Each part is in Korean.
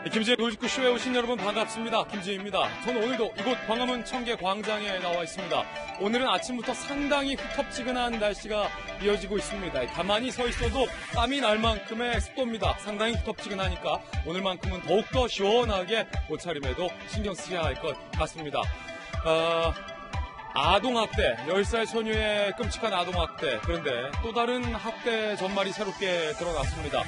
김지의 놀직구쇼에 오신 여러분 반갑습니다. 김지혜입니다. 저는 오늘도 이곳 광화문 청계광장에 나와 있습니다. 오늘은 아침부터 상당히 후텁지근한 날씨가 이어지고 있습니다. 가만히 서 있어도 땀이 날 만큼의 습도입니다. 상당히 후텁지근하니까 오늘만큼은 더욱더 시원하게 옷차림에도 신경 쓰셔야 할 것 같습니다. 아동학대, 10살 소녀의 끔찍한 아동학대, 그런데 또 다른 학대 전말이 새롭게 드러났습니다.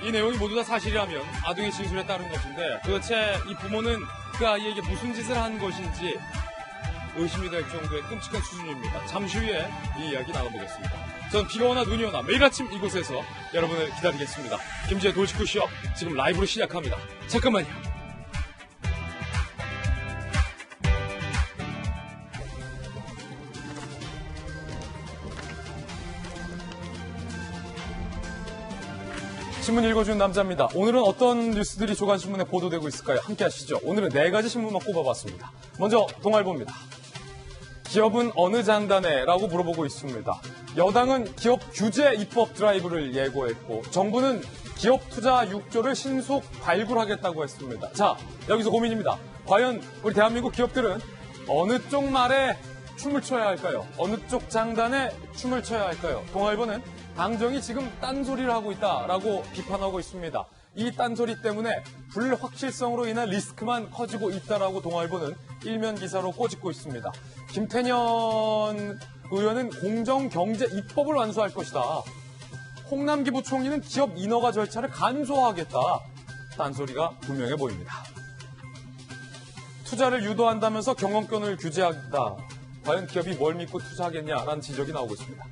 이 내용이 모두 다 사실이라면 아동의 진술에 따른 것인데 도대체 이 부모는 그 아이에게 무슨 짓을 한 것인지 의심이 될 정도의 끔찍한 수준입니다. 잠시 후에 이 이야기 나눠보겠습니다. 전 비가 오나 눈이 오나 매일 아침 이곳에서 여러분을 기다리겠습니다. 김지의 돌직구쇼 지금 라이브로 시작합니다. 잠깐만요. 신문 읽어주는 남자입니다. 오늘은 어떤 뉴스들이 조간신문에 보도되고 있을까요? 함께 하시죠. 오늘은 4가지 신문만 꼽아봤습니다. 먼저 동아일보입니다. 기업은 어느 장단에? 라고 물어보고 있습니다. 여당은 기업 규제 입법 드라이브를 예고했고 정부는 기업 투자 6조를 신속 발굴하겠다고 했습니다. 자, 여기서 고민입니다. 과연 우리 대한민국 기업들은 어느 쪽 말에 춤을 춰야 할까요? 어느 쪽 장단에 춤을 춰야 할까요? 동아일보는 당정이 지금 딴소리를 하고 있다라고 비판하고 있습니다. 이 딴소리 때문에 불확실성으로 인한 리스크만 커지고 있다라고 동아일보는 일면 기사로 꼬집고 있습니다. 김태년 의원은 공정경제 입법을 완수할 것이다. 홍남기 부총리는 기업 인허가 절차를 간소화하겠다. 딴소리가 분명해 보입니다. 투자를 유도한다면서 경영권을 규제한다. 과연 기업이 뭘 믿고 투자하겠냐라는 지적이 나오고 있습니다.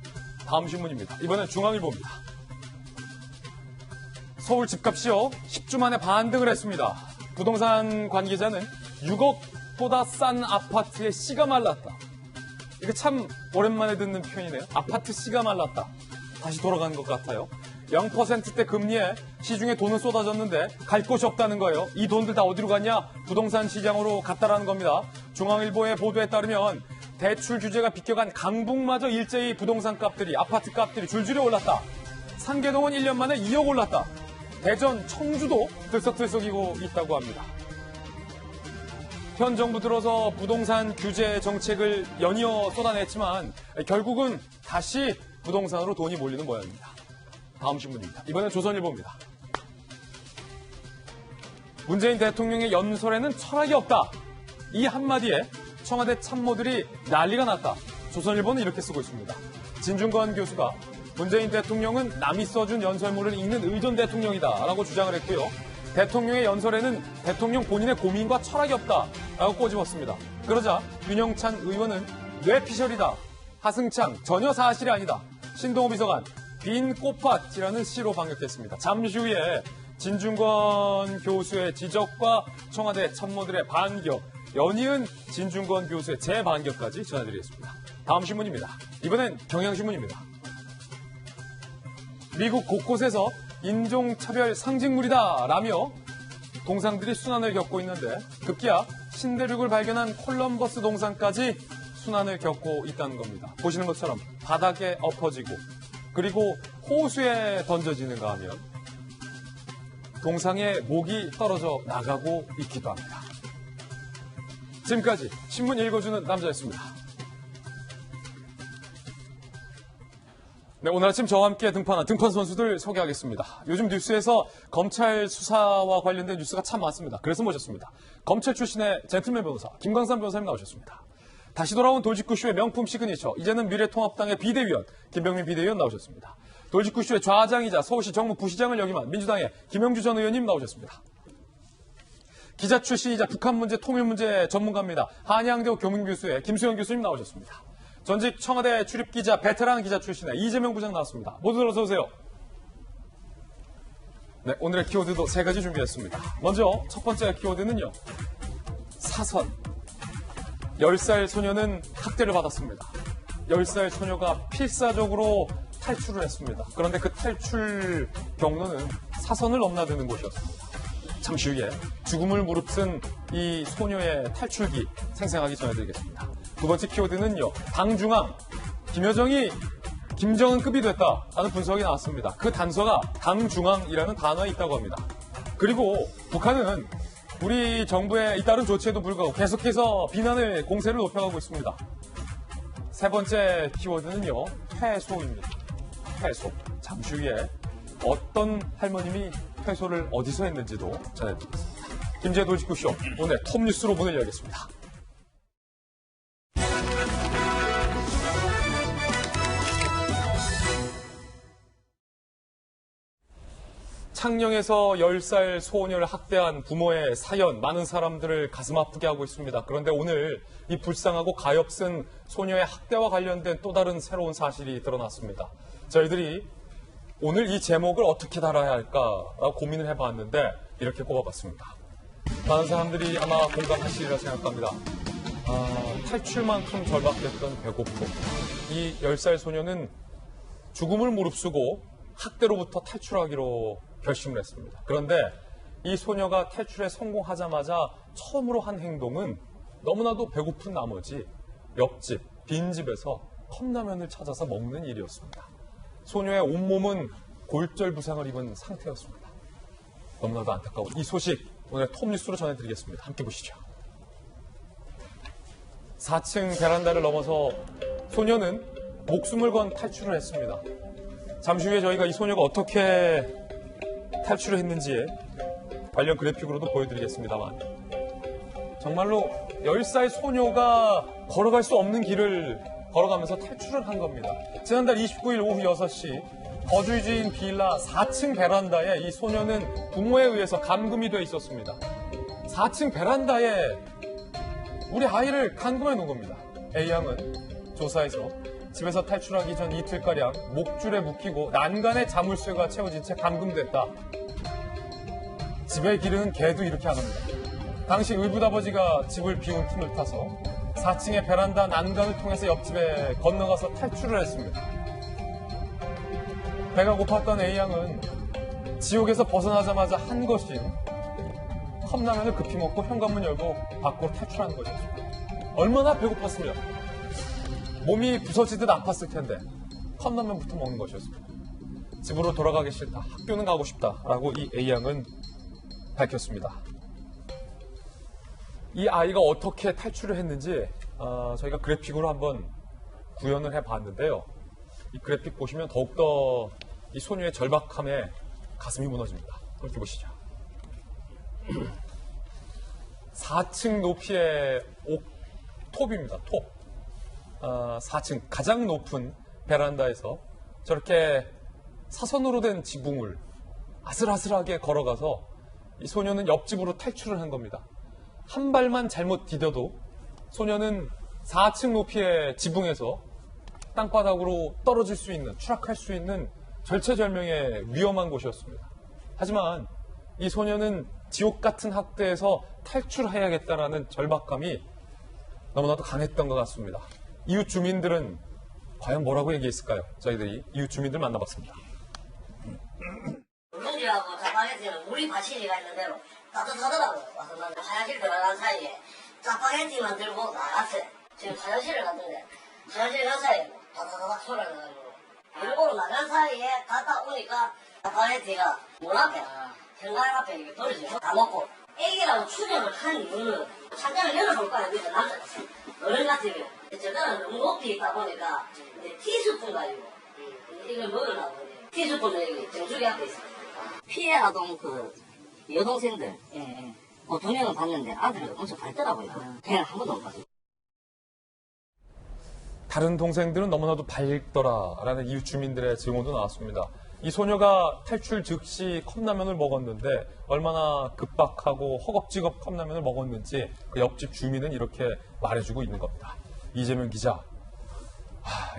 다음 신문입니다. 이번엔 중앙일보입니다. 서울 집값이요 10주 만에 반등을 했습니다. 부동산 관계자는 6억보다 싼 아파트에 씨가 말랐다. 이게 참 오랜만에 듣는 표현이네요. 아파트 씨가 말랐다. 다시 돌아간 것 같아요. 0%대 금리에 시중에 돈은 쏟아졌는데 갈 곳이 없다는 거예요. 이 돈들 다 어디로 갔냐? 부동산 시장으로 갔다라는 겁니다. 중앙일보의 보도에 따르면 대출 규제가 비껴간 강북마저 일제히 부동산 값들이, 아파트 값들이 줄줄이 올랐다. 상계동은 1년 만에 2억 올랐다. 대전, 청주도 들썩들썩이고 있다고 합니다. 현 정부 들어서 부동산 규제 정책을 연이어 쏟아냈지만 결국은 다시 부동산으로 돈이 몰리는 모양입니다. 다음 신문입니다. 이번엔 조선일보입니다. 문재인 대통령의 연설에는 철학이 없다. 이 한마디에 청와대 참모들이 난리가 났다. 조선일보는 이렇게 쓰고 있습니다. 진중권 교수가 문재인 대통령은 남이 써준 연설문을 읽는 의전 대통령이다 라고 주장을 했고요. 대통령의 연설에는 대통령 본인의 고민과 철학이 없다 라고 꼬집었습니다. 그러자 윤영찬 의원은 뇌피셜이다. 하승창 전혀 사실이 아니다. 신동호 비서관 빈 꽃밭이라는 시로 반격했습니다. 잠시 후에 진중권 교수의 지적과 청와대 참모들의 반격, 연이은 진중권 교수의 재반격까지 전해드리겠습니다. 다음 신문입니다. 이번엔 경향신문입니다. 미국 곳곳에서 인종차별 상징물이다 라며 동상들이 순환을 겪고 있는데 급기야 신대륙을 발견한 콜럼버스 동상까지 순환을 겪고 있다는 겁니다. 보시는 것처럼 바닥에 엎어지고 그리고 호수에 던져지는가 하면 동상의 목이 떨어져 나가고 있기도 합니다. 지금까지 신문 읽어주는 남자였습니다. 네, 오늘 아침 저와 함께 등판한 등판 선수들 소개하겠습니다. 요즘 뉴스에서 검찰 수사와 관련된 뉴스가 참 많습니다. 그래서 모셨습니다. 검찰 출신의 젠틀맨 변호사 김광삼 변호사님 나오셨습니다. 다시 돌아온 돌직구쇼의 명품 시그니처, 이제는 미래통합당의 비대위원 김병민 비대위원 나오셨습니다. 돌직구쇼의 좌장이자 서울시 정무부시장을 역임한 민주당의 김영주 전 의원님 나오셨습니다. 기자 출신이자 북한 문제, 통일 문제 전문가입니다. 한양대학교 교문교수의 김수영 교수님 나오셨습니다. 전직 청와대 출입기자, 베테랑 기자 출신의 이재명 부장 나왔습니다. 모두들 어서 오세요. 네, 오늘의 키워드도 3가지 준비했습니다. 먼저 첫 번째 키워드는요. 사선. 10살 소녀는 학대를 받았습니다. 10살 소녀가 필사적으로 탈출을 했습니다. 그런데 그 탈출 경로는 사선을 넘나드는 곳이었습니다. 잠시 후에 죽음을 무릅쓴 이 소녀의 탈출기 생생하게 전해드리겠습니다. 두 번째 키워드는요. 당중앙. 김여정이 김정은급이 됐다라는 분석이 나왔습니다. 그 단서가 당중앙이라는 단어에 있다고 합니다. 그리고 북한은 우리 정부의 잇따른 조치에도 불구하고 계속해서 비난의 공세를 높여가고 있습니다. 세 번째 키워드는요, 퇴소입니다. 퇴소. 잠시 후에 어떤 할머님이 퇴소를 어디서 했는지도 전해드리겠습니다. 김재의 돌직구쇼, 오늘 톱뉴스로 문을 열겠습니다. 창녕에서 10살 소녀를 학대한 부모의 사연, 많은 사람들을 가슴 아프게 하고 있습니다. 그런데 오늘 이 불쌍하고 가엾은 소녀의 학대와 관련된 또 다른 새로운 사실이 드러났습니다. 저희들이 오늘 이 제목을 어떻게 달아야 할까라고 고민을 해봤는데 이렇게 꼽아봤습니다. 많은 사람들이 아마 공감하시리라 생각합니다. 탈출만큼 절박했던 배고픔. 이 10살 소녀는 죽음을 무릅쓰고 학대로부터 탈출하기로 결심을 했습니다. 그런데 이 소녀가 탈출에 성공하자마자 처음으로 한 행동은 너무나도 배고픈 나머지 옆집, 빈집에서 컵라면을 찾아서 먹는 일이었습니다. 소녀의 온몸은 골절 부상을 입은 상태였습니다. 너무나도 안타까운 이 소식 오늘 톱뉴스로 전해드리겠습니다. 함께 보시죠. 4층 베란다를 넘어서 소녀는 목숨을 건 탈출을 했습니다. 잠시 후에 저희가 이 소녀가 어떻게 탈출을 했는지에 관련 그래픽으로도 보여드리겠습니다만 정말로 10살 소녀가 걸어갈 수 없는 길을 걸어가면서 탈출을 한 겁니다. 지난달 29일 오후 6시 거주지인 빌라 4층 베란다에 이 소녀는 부모에 의해서 감금이 돼 있었습니다. 4층 베란다에 우리 아이를 감금해 놓은 겁니다. A양은 조사에서 집에서 탈출하기 전 이틀가량 목줄에 묶이고 난간에 자물쇠가 채워진 채 감금됐다. 집에 기르는 개도 이렇게 안 합니다. 당시 의붓아버지가 집을 비운 틈을 타서 4층의 베란다 난간을 통해서 옆집에 건너가서 탈출을 했습니다. 배가 고팠던 A양은 지옥에서 벗어나자마자 한 것이 컵라면을 급히 먹고 현관문 열고 밖으로 탈출한 것이었습니다. 얼마나 배고팠으면 몸이 부서지듯 아팠을 텐데 컵라면부터 먹는 것이었습니다. 집으로 돌아가기 싫다, 학교는 가고 싶다라고 이 A양은 밝혔습니다. 이 아이가 어떻게 탈출을 했는지 저희가 그래픽으로 한번 구현을 해봤는데요. 이 그래픽 보시면 더욱더 이 소녀의 절박함에 가슴이 무너집니다. 이렇게 보시죠. 4층 높이의 톱입니다. 톱. 4층 가장 높은 베란다에서 저렇게 사선으로 된 지붕을 아슬아슬하게 걸어가서 이 소녀는 옆집으로 탈출을 한 겁니다. 한 발만 잘못 디뎌도 소녀는 4층 높이의 지붕에서 땅바닥으로 떨어질 수 있는, 추락할 수 있는 절체절명의 위험한 곳이었습니다. 하지만 이 소녀는 지옥 같은 학대에서 탈출해야겠다라는 절박감이 너무나도 강했던 것 같습니다. 이웃 주민들은 과연 뭐라고 얘기했을까요? 저희들이 이웃 주민들 만나봤습니다. 물동지하고 짜파게티는 물이 받치니가 있는 대로 따뜻하더라고요. 와서 난 화장실 들어간 사이에 짜파게티만 들고 나갔어요. 지금 화장실을 갔는데 화장실 간 사이에 다다다닥 소리가 나가지고 일부러 나간 사이에 갔다 오니까 짜파게티가 문 앞에 현관 앞에 이렇게 떨어지고 다 먹고 애기라고 추정을 한 이유는 창문을 열어볼 거야. 그래서 남자가 어른 같으면 저거는 너무 높이 있다 보니까 이제 티스푼 가지고 이걸 먹으려고 티스푼은 여기 정수기 앞에 있어요. 피해 아동 그 여동생들 두 명은 봤는데 아들은 엄청 밝더라고요. 걔는 한 번도 못 봤어요. 다른 동생들은 너무나도 밝더라라는 이웃 주민들의 증언도 나왔습니다. 이 소녀가 탈출 즉시 컵라면을 먹었는데 얼마나 급박하고 허겁지겁 컵라면을 먹었는지 그 옆집 주민은 이렇게 말해주고 있는 겁니다. 이재명 기자,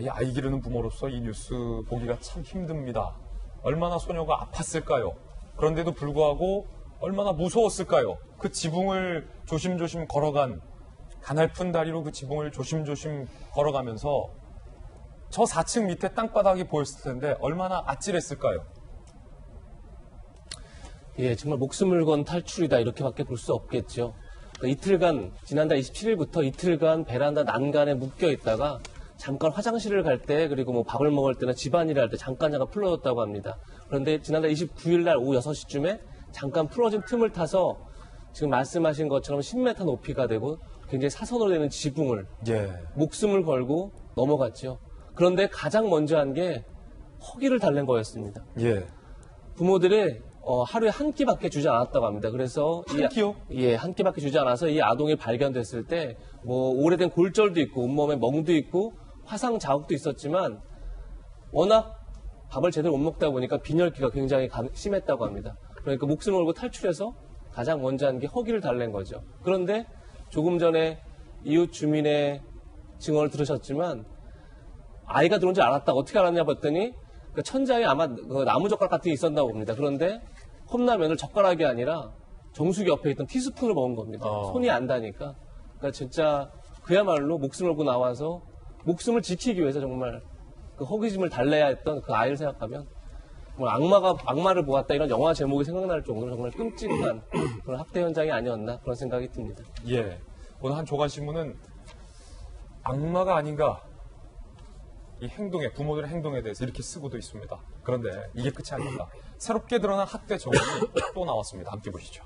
이 아이 기르는 부모로서 이 뉴스 보기가 참 힘듭니다. 얼마나 소녀가 아팠을까요? 그런데도 불구하고 얼마나 무서웠을까요? 그 지붕을 조심조심 걸어간 가날픈 다리로 그 지붕을 조심조심 걸어가면서 저 4층 밑에 땅바닥이 보였을 텐데 얼마나 아찔했을까요? 예, 정말 목숨을 건 탈출이다 이렇게밖에 볼 수 없겠죠. 그러니까 이틀간, 지난달 27일부터 이틀간 베란다 난간에 묶여 있다가 잠깐 화장실을 갈 때 그리고 뭐 밥을 먹을 때나 집안일을 할 때 잠깐 풀어졌다고 합니다. 그런데 지난달 29일 날 오후 6시쯤에 잠깐 풀어진 틈을 타서 지금 말씀하신 것처럼 10m 높이가 되고 굉장히 사선으로 되는 지붕을 예. 목숨을 걸고 넘어갔죠. 그런데 가장 먼저 한 게 허기를 달랜 거였습니다. 예. 부모들이 하루에 한 끼밖에 주지 않았다고 합니다. 그래서 한 끼요? 예, 한 끼밖에 주지 않아서 이 아동이 발견됐을 때 뭐 오래된 골절도 있고 온몸에 멍도 있고 화상 자국도 있었지만 워낙 밥을 제대로 못 먹다 보니까 빈혈기가 굉장히 심했다고 합니다. 그러니까 목숨을 걸고 탈출해서 가장 먼저 한 게 허기를 달랜 거죠. 그런데 조금 전에 이웃 주민의 증언을 들으셨지만 아이가 들어온 줄 알았다. 어떻게 알았냐 봤더니 그 천장에 아마 그 나무젓가락 같은 게 있었나 봅니다. 그런데 컵라면을 젓가락이 아니라 정수기 옆에 있던 티스푼을 먹은 겁니다. 손이 안 닿으니까. 그러니까 진짜 그야말로 목숨을 걸고 나와서 목숨을 지키기 위해서 정말 그 허기짐을 달래야 했던 그 아이를 생각하면 뭐 악마를 보았다 이런 영화 제목이 생각날 정도로 정말 끔찍한 그런 학대 현장이 아니었나 그런 생각이 듭니다. 예. 오늘 한 조간신문은 악마가 아닌가 이 행동에, 부모들의 행동에 대해서 이렇게 쓰고도 있습니다. 그런데 이게 끝이 아닙니다. 새롭게 드러난 학대 정황이 또 나왔습니다. 함께 보시죠.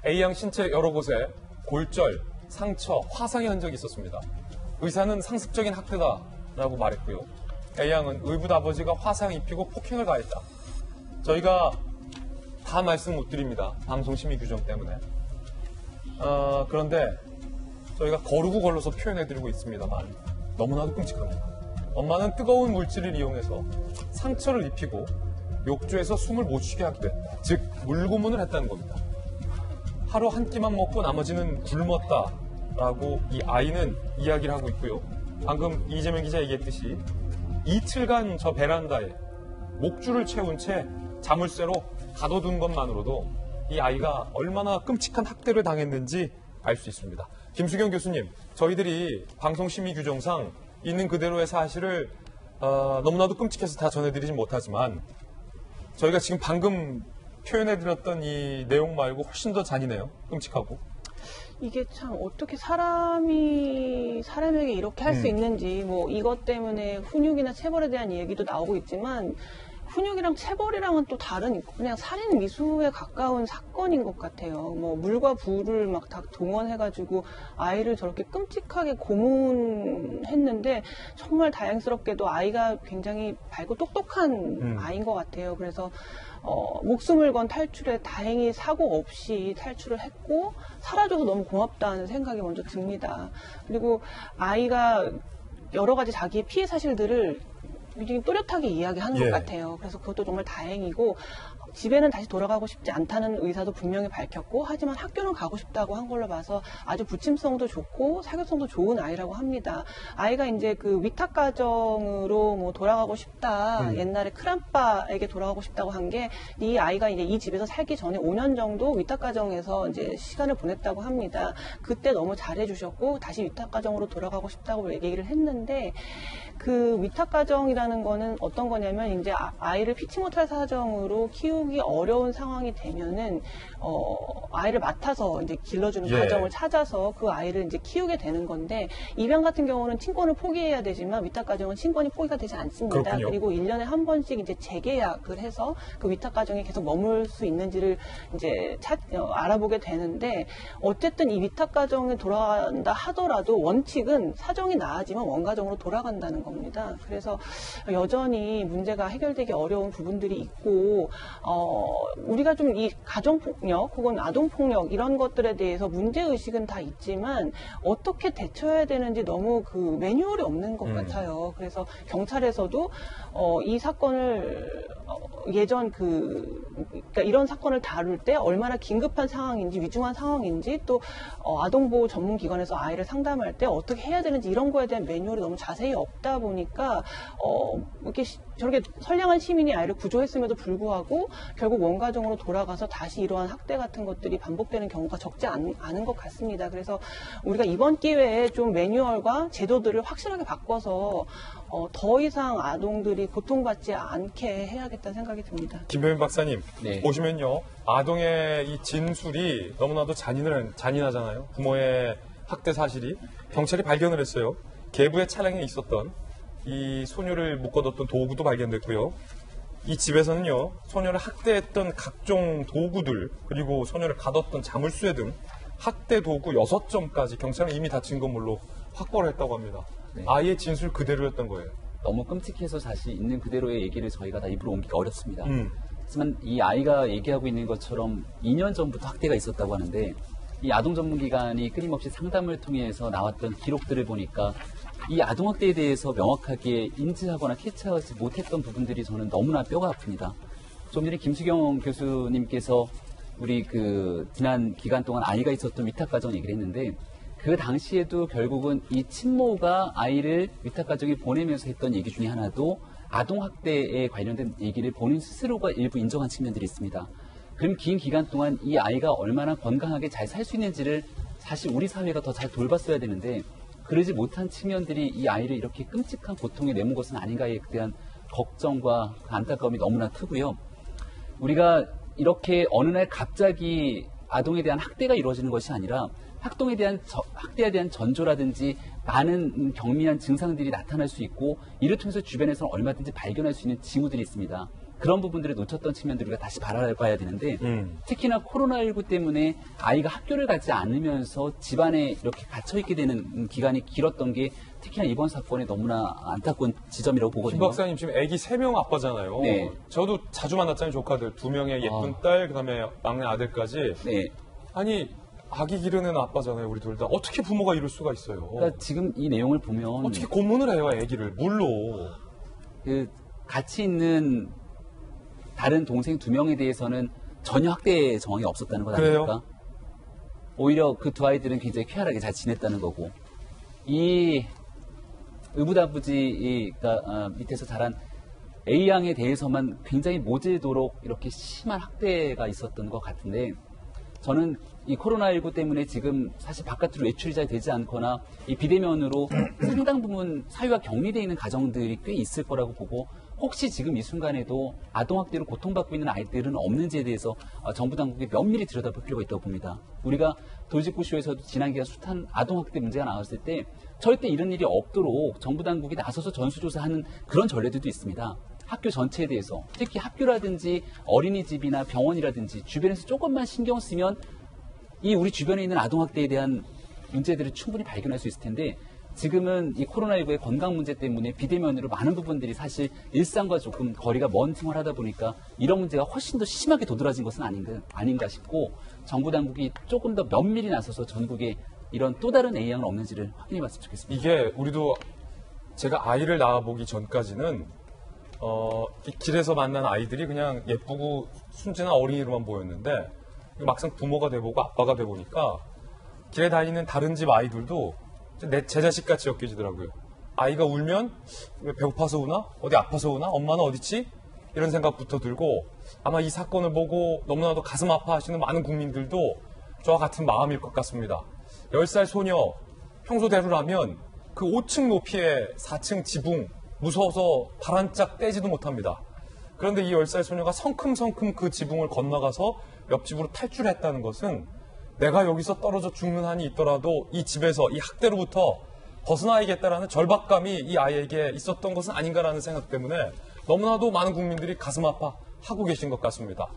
A양 신체 여러 곳에 골절, 상처, 화상의 흔적이 있었습니다. 의사는 상습적인 학대다라고 말했고요. A양은 의붓 아버지가 화상 입히고 폭행을 가했다. 저희가 다 말씀 못 드립니다. 방송 심의 규정 때문에. 그런데 저희가 거르고 걸러서 표현해드리고 있습니다만 너무나도 끔찍합니다. 엄마는 뜨거운 물질을 이용해서 상처를 입히고 욕조에서 숨을 못 쉬게 하기도 했다. 즉 물고문을 했다는 겁니다. 하루 한 끼만 먹고 나머지는 굶었다라고 이 아이는 이야기를 하고 있고요. 방금 이재명 기자 얘기했듯이 이틀간 저 베란다에 목줄을 채운 채 자물쇠로 가둬둔 것만으로도 이 아이가 얼마나 끔찍한 학대를 당했는지 알 수 있습니다. 김수경 교수님, 저희들이 방송심의 규정상 있는 그대로의 사실을 너무나도 끔찍해서 다 전해드리진 못하지만 저희가 지금 방금 표현해드렸던 이 내용 말고 훨씬 더 잔인해요. 끔찍하고. 이게 참 어떻게 사람에게 이렇게 할 수 있는지 뭐 이것 때문에 훈육이나 체벌에 대한 얘기도 나오고 있지만 훈육이랑 체벌이랑은 또 다른 그냥 살인 미수에 가까운 사건인 것 같아요. 뭐 물과 불을 막 다 동원해가지고 아이를 저렇게 끔찍하게 고문했는데 정말 다행스럽게도 아이가 굉장히 밝고 똑똑한 아이인 것 같아요. 그래서 목숨을 건 탈출에 다행히 사고 없이 탈출을 했고 살아줘서 너무 고맙다는 생각이 먼저 듭니다. 그리고 아이가 여러 가지 자기의 피해 사실들을 굉장히 또렷하게 이야기하는 것 같아요. 그래서 그것도 정말 다행이고 집에는 다시 돌아가고 싶지 않다는 의사도 분명히 밝혔고 하지만 학교는 가고 싶다고 한 걸로 봐서 아주 부침성도 좋고 사교성도 좋은 아이라고 합니다. 아이가 이제 그 위탁 가정으로 뭐 돌아가고 싶다. 옛날에 큰아빠에게 돌아가고 싶다고 한 게 이 아이가 이제 이 집에서 살기 전에 5년 정도 위탁 가정에서 이제 시간을 보냈다고 합니다. 그때 너무 잘해주셨고 다시 위탁 가정으로 돌아가고 싶다고 얘기를 했는데 그 위탁 가정이라는 거는 어떤 거냐면 이제 아이를 피치 못할 사정으로 키우기 어려운 상황이 되면은 아이를 맡아서 이제 길러주는 가정을 찾아서 그 아이를 이제 키우게 되는 건데 입양 같은 경우는 친권을 포기해야 되지만 위탁 가정은 친권이 포기가 되지 않습니다. 그렇군요. 그리고 1년에 한 번씩 이제 재계약을 해서 그 위탁 가정에 계속 머물 수 있는지를 이제 알아보게 되는데 어쨌든 이 위탁 가정에 돌아간다 하더라도 원칙은 사정이 나아지면 원가정으로 돌아간다는 겁니다. 그래서 여전히 문제가 해결되기 어려운 부분들이 있고 우리가 좀 이 가정폭력 혹은 아동폭력 이런 것들에 대해서 문제의식은 다 있지만 어떻게 대처해야 되는지 너무 그 매뉴얼이 없는 것 같아요. 그래서 경찰에서도 이 사건을 예전 그러니까 이런 사건을 다룰 때 얼마나 긴급한 상황인지 위중한 상황인지 또 아동보호 전문기관에서 아이를 상담할 때 어떻게 해야 되는지 이런 거에 대한 매뉴얼이 너무 자세히 없다 보니까 이렇게 저렇게 선량한 시민이 아이를 구조했음에도 불구하고 결국 원가정으로 돌아가서 다시 이러한 학대 같은 것들이 반복되는 경우가 적지 않은 것 같습니다. 그래서 우리가 이번 기회에 좀 매뉴얼과 제도들을 확실하게 바꿔서 더 이상 아동들이 고통받지 않게 해야겠다는 생각이 듭니다. 김병민 박사님, 네. 보시면요. 아동의 이 진술이 너무나도 잔인하잖아요. 부모의 학대 사실이. 경찰이 발견을 했어요. 계부의 차량에 있었던 이 소녀를 묶어뒀던 도구도 발견됐고요. 이 집에서는요, 소녀를 학대했던 각종 도구들, 그리고 소녀를 가뒀던 자물쇠 등 학대 도구 6점까지 경찰은 이미 다친 건물로 확보를 했다고 합니다. 네. 아이의 진술 그대로였던 거예요. 너무 끔찍해서 사실 있는 그대로의 얘기를 저희가 다 입으로 옮기기 어렵습니다. 음. 하지만 이 아이가 얘기하고 있는 것처럼 2년 전부터 학대가 있었다고 하는데 이 아동 전문기관이 끊임없이 상담을 통해서 나왔던 기록들을 보니까 이 아동학대에 대해서 명확하게 인지하거나 캐치하지 못했던 부분들이 저는 너무나 뼈가 아픕니다. 좀 전에 김수경 교수님께서 우리 지난 기간 동안 아이가 있었던 위탁가정 얘기를 했는데 그 당시에도 결국은 이 친모가 아이를 위탁가정에 보내면서 했던 얘기 중에 하나도 아동학대에 관련된 얘기를 본인 스스로가 일부 인정한 측면들이 있습니다. 그럼 긴 기간 동안 이 아이가 얼마나 건강하게 잘 살 수 있는지를 사실 우리 사회가 더 잘 돌봤어야 되는데 그러지 못한 측면들이 이 아이를 이렇게 끔찍한 고통에 내몬 것은 아닌가에 대한 걱정과 안타까움이 너무나 크고요. 우리가 이렇게 어느 날 갑자기 아동에 대한 학대가 이루어지는 것이 아니라 학대에 대한 전조라든지 많은 경미한 증상들이 나타날 수 있고 이를 통해서 주변에서는 얼마든지 발견할 수 있는 징후들이 있습니다. 그런 부분들을 놓쳤던 측면들을 우리가 다시 바라봐야 되는데 특히나 코로나19 때문에 아이가 학교를 가지 않으면서 집안에 이렇게 갇혀있게 되는 기간이 길었던 게 특히나 이번 사건에 너무나 안타까운 지점이라고 보거든요. 김 박사님 지금 아기 3명 아빠잖아요. 네. 저도 자주 만났잖아요, 조카들. 2명의 예쁜 딸, 그다음에 막내 아들까지. 네. 아니, 아기 기르는 아빠잖아요, 우리 둘 다. 어떻게 부모가 이럴 수가 있어요? 그러니까 지금 이 내용을 보면 어떻게 고문을 해요, 아기를? 물로. 같이 있는 다른 동생 2명에 대해서는 전혀 학대 정황이 없었다는 것 그래요? 아닙니까? 오히려 그 두 아이들은 굉장히 쾌활하게 잘 지냈다는 거고 이 의붓아버지가 밑에서 자란 A양에 대해서만 굉장히 모질도록 이렇게 심한 학대가 있었던 것 같은데 저는 이 코로나19 때문에 지금 사실 바깥으로 외출이 잘 되지 않거나 이 비대면으로 상당 부분 사회와 격리되어 있는 가정들이 꽤 있을 거라고 보고 혹시 지금 이 순간에도 아동학대로 고통받고 있는 아이들은 없는지에 대해서 정부 당국이 면밀히 들여다볼 필요가 있다고 봅니다. 우리가 돌직구쇼에서도 지난 기간 숱한 아동학대 문제가 나왔을 때 절대 이런 일이 없도록 정부 당국이 나서서 전수조사하는 그런 전례들도 있습니다. 학교 전체에 대해서 특히 학교라든지 어린이집이나 병원이라든지 주변에서 조금만 신경 쓰면 이 우리 주변에 있는 아동학대에 대한 문제들을 충분히 발견할 수 있을 텐데 지금은 이 코로나19의 건강 문제 때문에 비대면으로 많은 부분들이 사실 일상과 조금 거리가 먼 생활하다 보니까 이런 문제가 훨씬 더 심하게 도드라진 것은 아닌가 싶고 정부 당국이 조금 더 면밀히 나서서 전국에 이런 또 다른 A양은 없는지를 확인해 봤으면 좋겠습니다. 이게 우리도 제가 아이를 낳아보기 전까지는 이 길에서 만난 아이들이 그냥 예쁘고 순진한 어린이로만 보였는데 막상 부모가 돼보고 아빠가 돼보니까 길에 다니는 다른 집 아이들도 제 자식같이 엮여지더라고요. 아이가 울면 왜 배고파서 우나? 어디 아파서 우나? 엄마는 어디지? 이런 생각부터 들고 아마 이 사건을 보고 너무나도 가슴 아파하시는 많은 국민들도 저와 같은 마음일 것 같습니다. 10살 소녀 평소대로라면 그 5층 높이의 4층 지붕 무서워서 발 한 짝 떼지도 못합니다. 그런데 이 10살 소녀가 성큼성큼 그 지붕을 건너가서 옆집으로 탈출했다는 것은 내가 여기서 떨어져 죽는 한이 있더라도 이 집에서 이 학대로부터 벗어나야겠다라는 절박감이 이 아이에게 있었던 것은 아닌가라는 생각 때문에 너무나도 많은 국민들이 가슴 아파하고 계신 것 같습니다.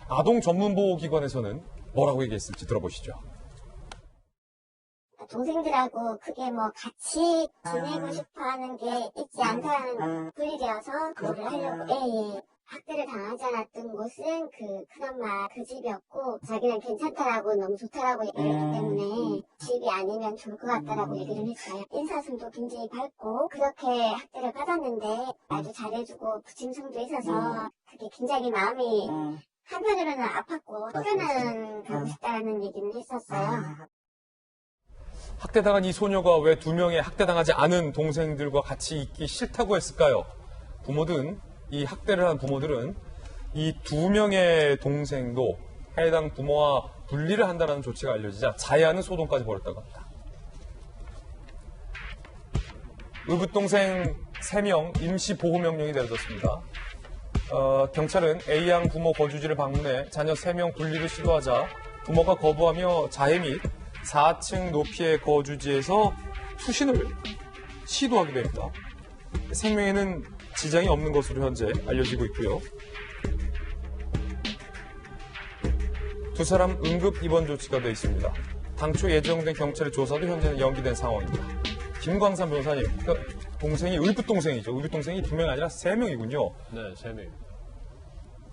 아동 전문보호기관에서는 뭐라고 얘기했을지 들어보시죠. 동생들하고 그게 뭐 같이 지내고 싶어 하는 게 있지 않다는 분리되어서 그거를 하려고 학대를 당하지 않았던 곳은 그 큰엄마 그 집이었고 자기는 괜찮다라고 너무 좋다라고 얘기를 했기 때문에 집이 아니면 좋을 것 같다라고 얘기를 했어요. 인사성도 굉장히 밝고 그렇게 학대를 받았는데 아주 잘해주고 부침성도 있어서 그게 굉장히 마음이 한편으로는 아팠고 학교는 가고 싶다라는 얘기는 했었어요. 학대당한 이 소녀가 왜 2명의 학대당하지 않은 동생들과 같이 있기 싫다고 했을까요? 이 학대를 한 부모들은 이 2명의 동생도 해당 부모와 분리를 한다는 조치가 알려지자 자해하는 소동까지 벌였다고 합니다. 의붓동생 3명 임시보호명령이 내려졌습니다. 경찰은 A양 부모 거주지를 방문해 자녀 3명 분리를 시도하자 부모가 거부하며 자해 및 4층 높이의 거주지에서 투신을 시도하기도 했다. 생명에는 지장이 없는 것으로 현재 알려지고 있고요. 두 사람 응급 입원 조치가 되어 있습니다. 당초 예정된 경찰의 조사도 현재는 연기된 상황입니다. 김광삼 변호사님, 그러니까 동생이 의붓동생이죠. 의붓동생이 2명이 아니라 3명이군요. 네, 3명입니다.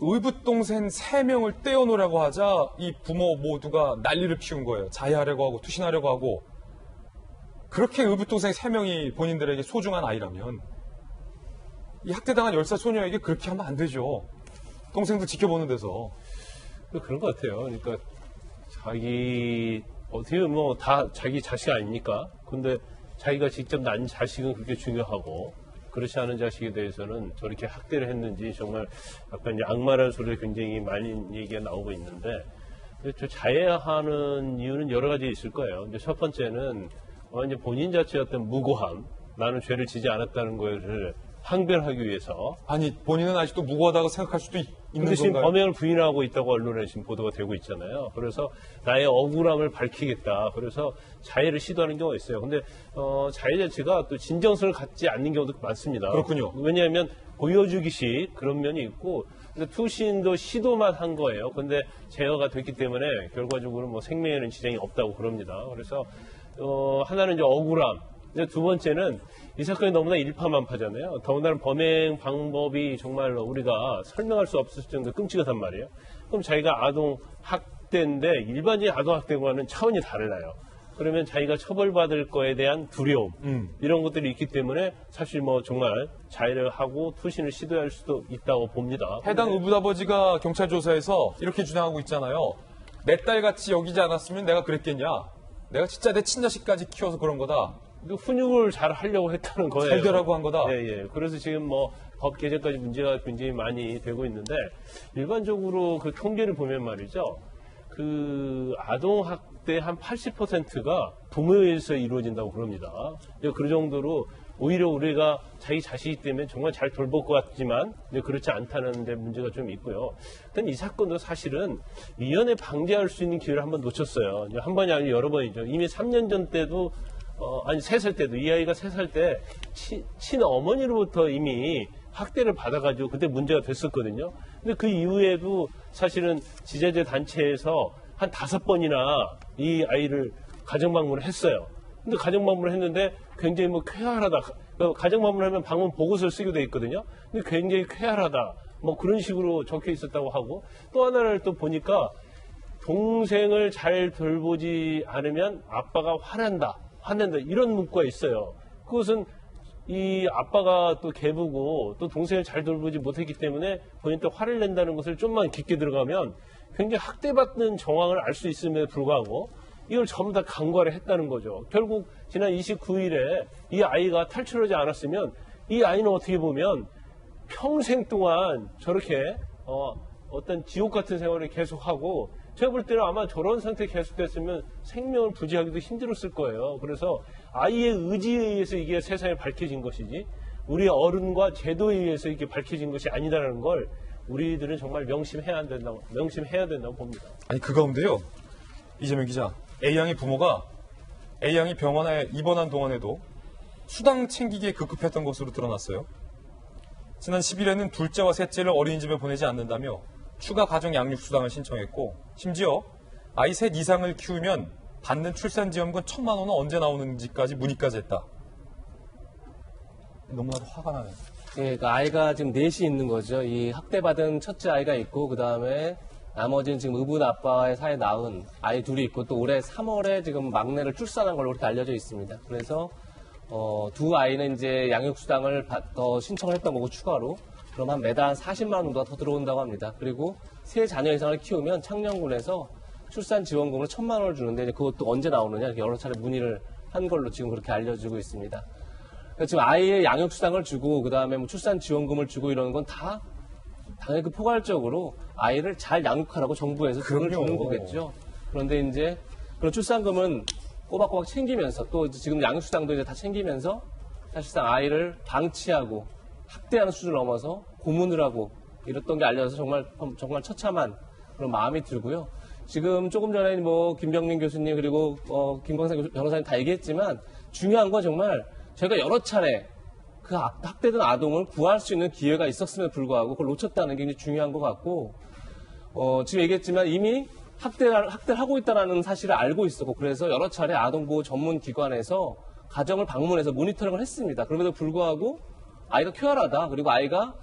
의붓동생 3명을 떼어놓으라고 하자 이 부모 모두가 난리를 피운 거예요. 자해하려고 하고 투신하려고 하고. 그렇게 의붓동생 3명이 본인들에게 소중한 아이라면 이 학대당한 10살 소녀에게 그렇게 하면 안 되죠. 동생들 지켜보는 데서. 그런 것 같아요. 그러니까 자기 어떻게 뭐 다 자기 자식 아닙니까? 근데 자기가 직접 난 자식은 그렇게 중요하고 그렇지 않은 자식에 대해서는 저렇게 학대를 했는지 정말 약간 이제 악마라는 소리를 굉장히 많이 얘기가 나오고 있는데 저 자해하는 이유는 여러 가지 있을 거예요. 이제 첫 번째는 이제 본인 자체의 어떤 무고함, 나는 죄를 지지 않았다는 것을 항변하기 위해서. 아니, 본인은 아직도 무고하다고 생각할 수도 있는 근데 지금 건가요? 범행을 부인하고 있다고 언론에 지금 보도가 되고 있잖아요. 그래서 나의 억울함을 밝히겠다. 그래서 자해를 시도하는 경우가 있어요. 근데 자해 자체가 또 진정성을 갖지 않는 경우도 많습니다. 그렇군요. 왜냐하면 보여주기식 그런 면이 있고, 근데 투신도 시도만 한 거예요. 근데 제어가 됐기 때문에 결과적으로 뭐 생명에는 지장이 없다고 그럽니다. 그래서 하나는 이제 억울함. 이제 두 번째는 이 사건이 너무나 일파만파잖아요. 더군다나 범행 방법이 정말로 우리가 설명할 수 없을 정도로 끔찍하단 말이에요. 그럼 자기가 아동 학대인데 일반적인 아동 학대와는 차원이 달라요. 그러면 자기가 처벌받을 거에 대한 두려움 이런 것들이 있기 때문에 사실 뭐 정말 자해를 하고 투신을 시도할 수도 있다고 봅니다. 해당 의붓아버지가 경찰 조사에서 이렇게 주장하고 있잖아요. 내 딸같이 여기지 않았으면 내가 그랬겠냐. 내가 진짜 내 친자식까지 키워서 그런 거다. 훈육을 잘 하려고 했다는 거예요. 잘 되라고 한 거다. 예, 예. 그래서 지금 뭐 법 개정까지 문제가 굉장히 많이 되고 있는데 일반적으로 그 통계를 보면 말이죠. 그 아동 학대 한 80%가 부모에 의해서 이루어진다고 그럽니다. 그 정도로 오히려 우리가 자기 자식이기 때문에 정말 잘 돌볼 것 같지만 그렇지 않다는 데 문제가 좀 있고요. 근데 이 사건도 사실은 미연에 방지할 수 있는 기회를 한번 놓쳤어요. 한 번이 아니고 여러 번이죠. 이미 3년 전 때도 아니 3살 때도 이 아이가 3살 때 친어머니로부터 이미 학대를 받아가지고 그때 문제가 됐었거든요. 근데 그 이후에도 사실은 지자체 단체에서 한 5번이나 이 아이를 가정방문을 했어요. 근데 가정방문을 했는데 굉장히 뭐 쾌활하다. 가정방문을 하면 방문 보고서를 쓰게 돼 있거든요. 근데 굉장히 쾌활하다. 뭐 그런 식으로 적혀 있었다고 하고 또 하나를 또 보니까 동생을 잘 돌보지 않으면 아빠가 화낸다 이런 문구가 있어요. 그것은 이 아빠가 또 개부고 또 동생을 잘 돌보지 못했기 때문에 본인 또 화를 낸다는 것을 좀만 깊게 들어가면 굉장히 학대받는 정황을 알 수 있음에도 불구하고 이걸 전부 다 간과를 했다는 거죠. 결국 지난 29일에 이 아이가 탈출하지 않았으면 이 아이는 어떻게 보면 평생 동안 저렇게 어떤 지옥 같은 생활을 계속하고 제가 볼 때는 아마 저런 상태 계속됐으면 생명을 부지하기도 힘들었을 거예요. 그래서 아이의 의지에 의해서 이게 세상에 밝혀진 것이지 우리 어른과 제도에 의해서 이게 밝혀진 것이 아니다라는 걸 우리들은 정말 명심해야 된다고 봅니다. 아니 그 가운데요. 이재명 기자, A양의 부모가 A양이 병원에 입원한 동안에도 수당 챙기기에 급급했던 것으로 드러났어요. 지난 10일에는 둘째와 셋째를 어린이집에 보내지 않는다며 추가 가정 양육 수당을 신청했고 심지어 아이 셋 이상을 키우면 받는 출산지원금 1,000만 원은 언제 나오는지까지 문의까지 했다. 너무나도 화가 나네요. 예, 그러니까 아이가 지금 넷이 있는 거죠. 이 학대받은 첫째 아이가 있고 그다음에 나머지는 지금 의붓 아빠의 사이에 낳은 아이 둘이 있고 또 올해 3월에 지금 막내를 출산한 걸로 그렇게 알려져 있습니다. 그래서 두 아이는 이제 양육수당을 더 신청을 했던 거고 추가로 그럼 한 매달 40만 원 정도가 더 들어온다고 합니다. 그리고 세 자녀 이상을 키우면 창녕군에서 출산 지원금으로 1,000만 원을 주는데 이제 그것도 언제 나오느냐 여러 차례 문의를 한 걸로 지금 그렇게 알려지고 있습니다. 그러니까 지금 아이의 양육수당을 주고 그다음에 뭐 출산 지원금을 주고 이러는 건 다 당연히 그 포괄적으로 아이를 잘 양육하라고 정부에서 돈을 주는 거겠죠. 그런데 이제 그런 출산금은 꼬박꼬박 챙기면서 또 이제 지금 양육수당도 이제 다 챙기면서 사실상 아이를 방치하고 학대하는 수준을 넘어서 고문을 하고 이랬던 게 알려져서 정말 처참한 그런 마음이 들고요. 지금 조금 전에 뭐 김병민 교수님 그리고 김광삼 변호사님 다 얘기했지만 중요한 건 정말 제가 여러 차례 그 학대된 아동을 구할 수 있는 기회가 있었음에도 불구하고 그걸 놓쳤다는 게 굉장히 중요한 것 같고, 지금 얘기했지만 이미 학대를 하고 있다는 사실을 알고 있었고, 그래서 여러 차례 아동보호 전문기관에서 가정을 방문해서 모니터링을 했습니다. 그럼에도 불구하고 아이가 쾌활하다, 그리고 아이가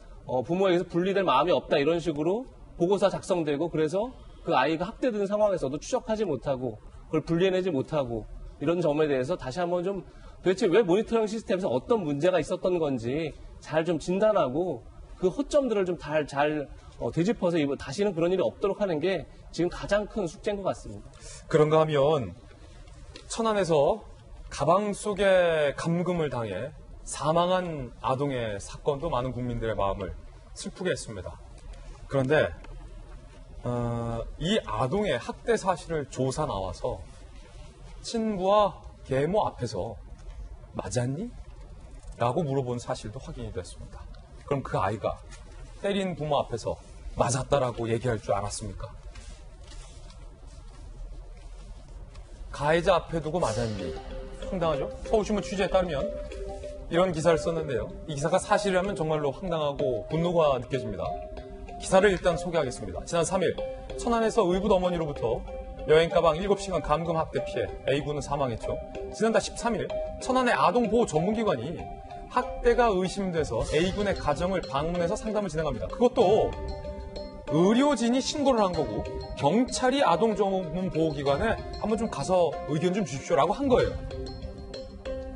부모에게서 분리될 마음이 없다, 이런 식으로 보고서 작성되고, 그래서 그 아이가 학대된 상황에서도 추적하지 못하고 그걸 분리해내지 못하고, 이런 점에 대해서 다시 한번 좀 도대체 왜 모니터링 시스템에서 어떤 문제가 있었던 건지 잘 좀 진단하고 그 허점들을 좀 잘 되짚어서 다시는 그런 일이 없도록 하는 게 지금 가장 큰 숙제인 것 같습니다. 그런가 하면 천안에서 가방 속에 감금을 당해 사망한 아동의 사건도 많은 국민들의 마음을 슬프게 했습니다. 그런데 이 아동의 학대 사실을 조사 나와서 친부와 계모 앞에서 맞았니? 라고 물어본 사실도 확인이 됐습니다. 그럼 그 아이가 때린 부모 앞에서 맞았다라고 얘기할 줄 알았습니까? 가해자 앞에 두고 맞았니? 황당하죠? 서울신문 취재에 따르면 이런 기사를 썼는데요. 이 기사가 사실이라면 정말로 황당하고 분노가 느껴집니다. 기사를 일단 소개하겠습니다. 지난 3일 천안에서 의붓 어머니로부터 여행가방 7시간 감금 학대 피해 A군은 사망했죠. 지난달 13일 천안의 아동보호 전문기관이 학대가 의심돼서 A군의 가정을 방문해서 상담을 진행합니다. 그것도 의료진이 신고를 한 거고 경찰이 아동전문보호기관에 한번 좀 가서 의견 좀 주십시오라고 한 거예요.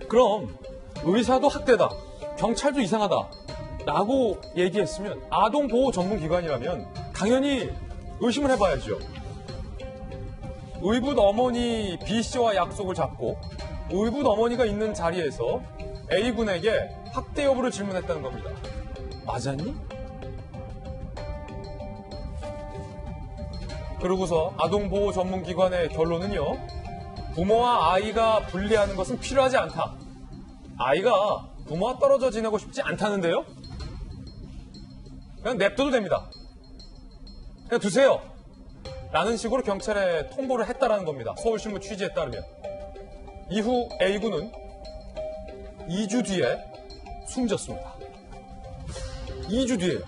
그럼 의사도 학대다, 경찰도 이상하다 라고 얘기했으면 아동보호 전문기관이라면 당연히 의심을 해봐야죠. 의붓 어머니 B씨와 약속을 잡고 의붓 어머니가 있는 자리에서 A군에게 학대 여부를 질문했다는 겁니다. 맞았니? 그러고서 아동보호 전문기관의 결론은요, 부모와 아이가 분리하는 것은 필요하지 않다. 아이가 부모와 떨어져 지내고 싶지 않다는데요? 그냥 냅둬도 됩니다. 그냥 두세요. 라는 식으로 경찰에 통보를 했다라는 겁니다. 서울신문 취재에 따르면. 이후 A군은 2주 뒤에 숨졌습니다. 2주 뒤에요.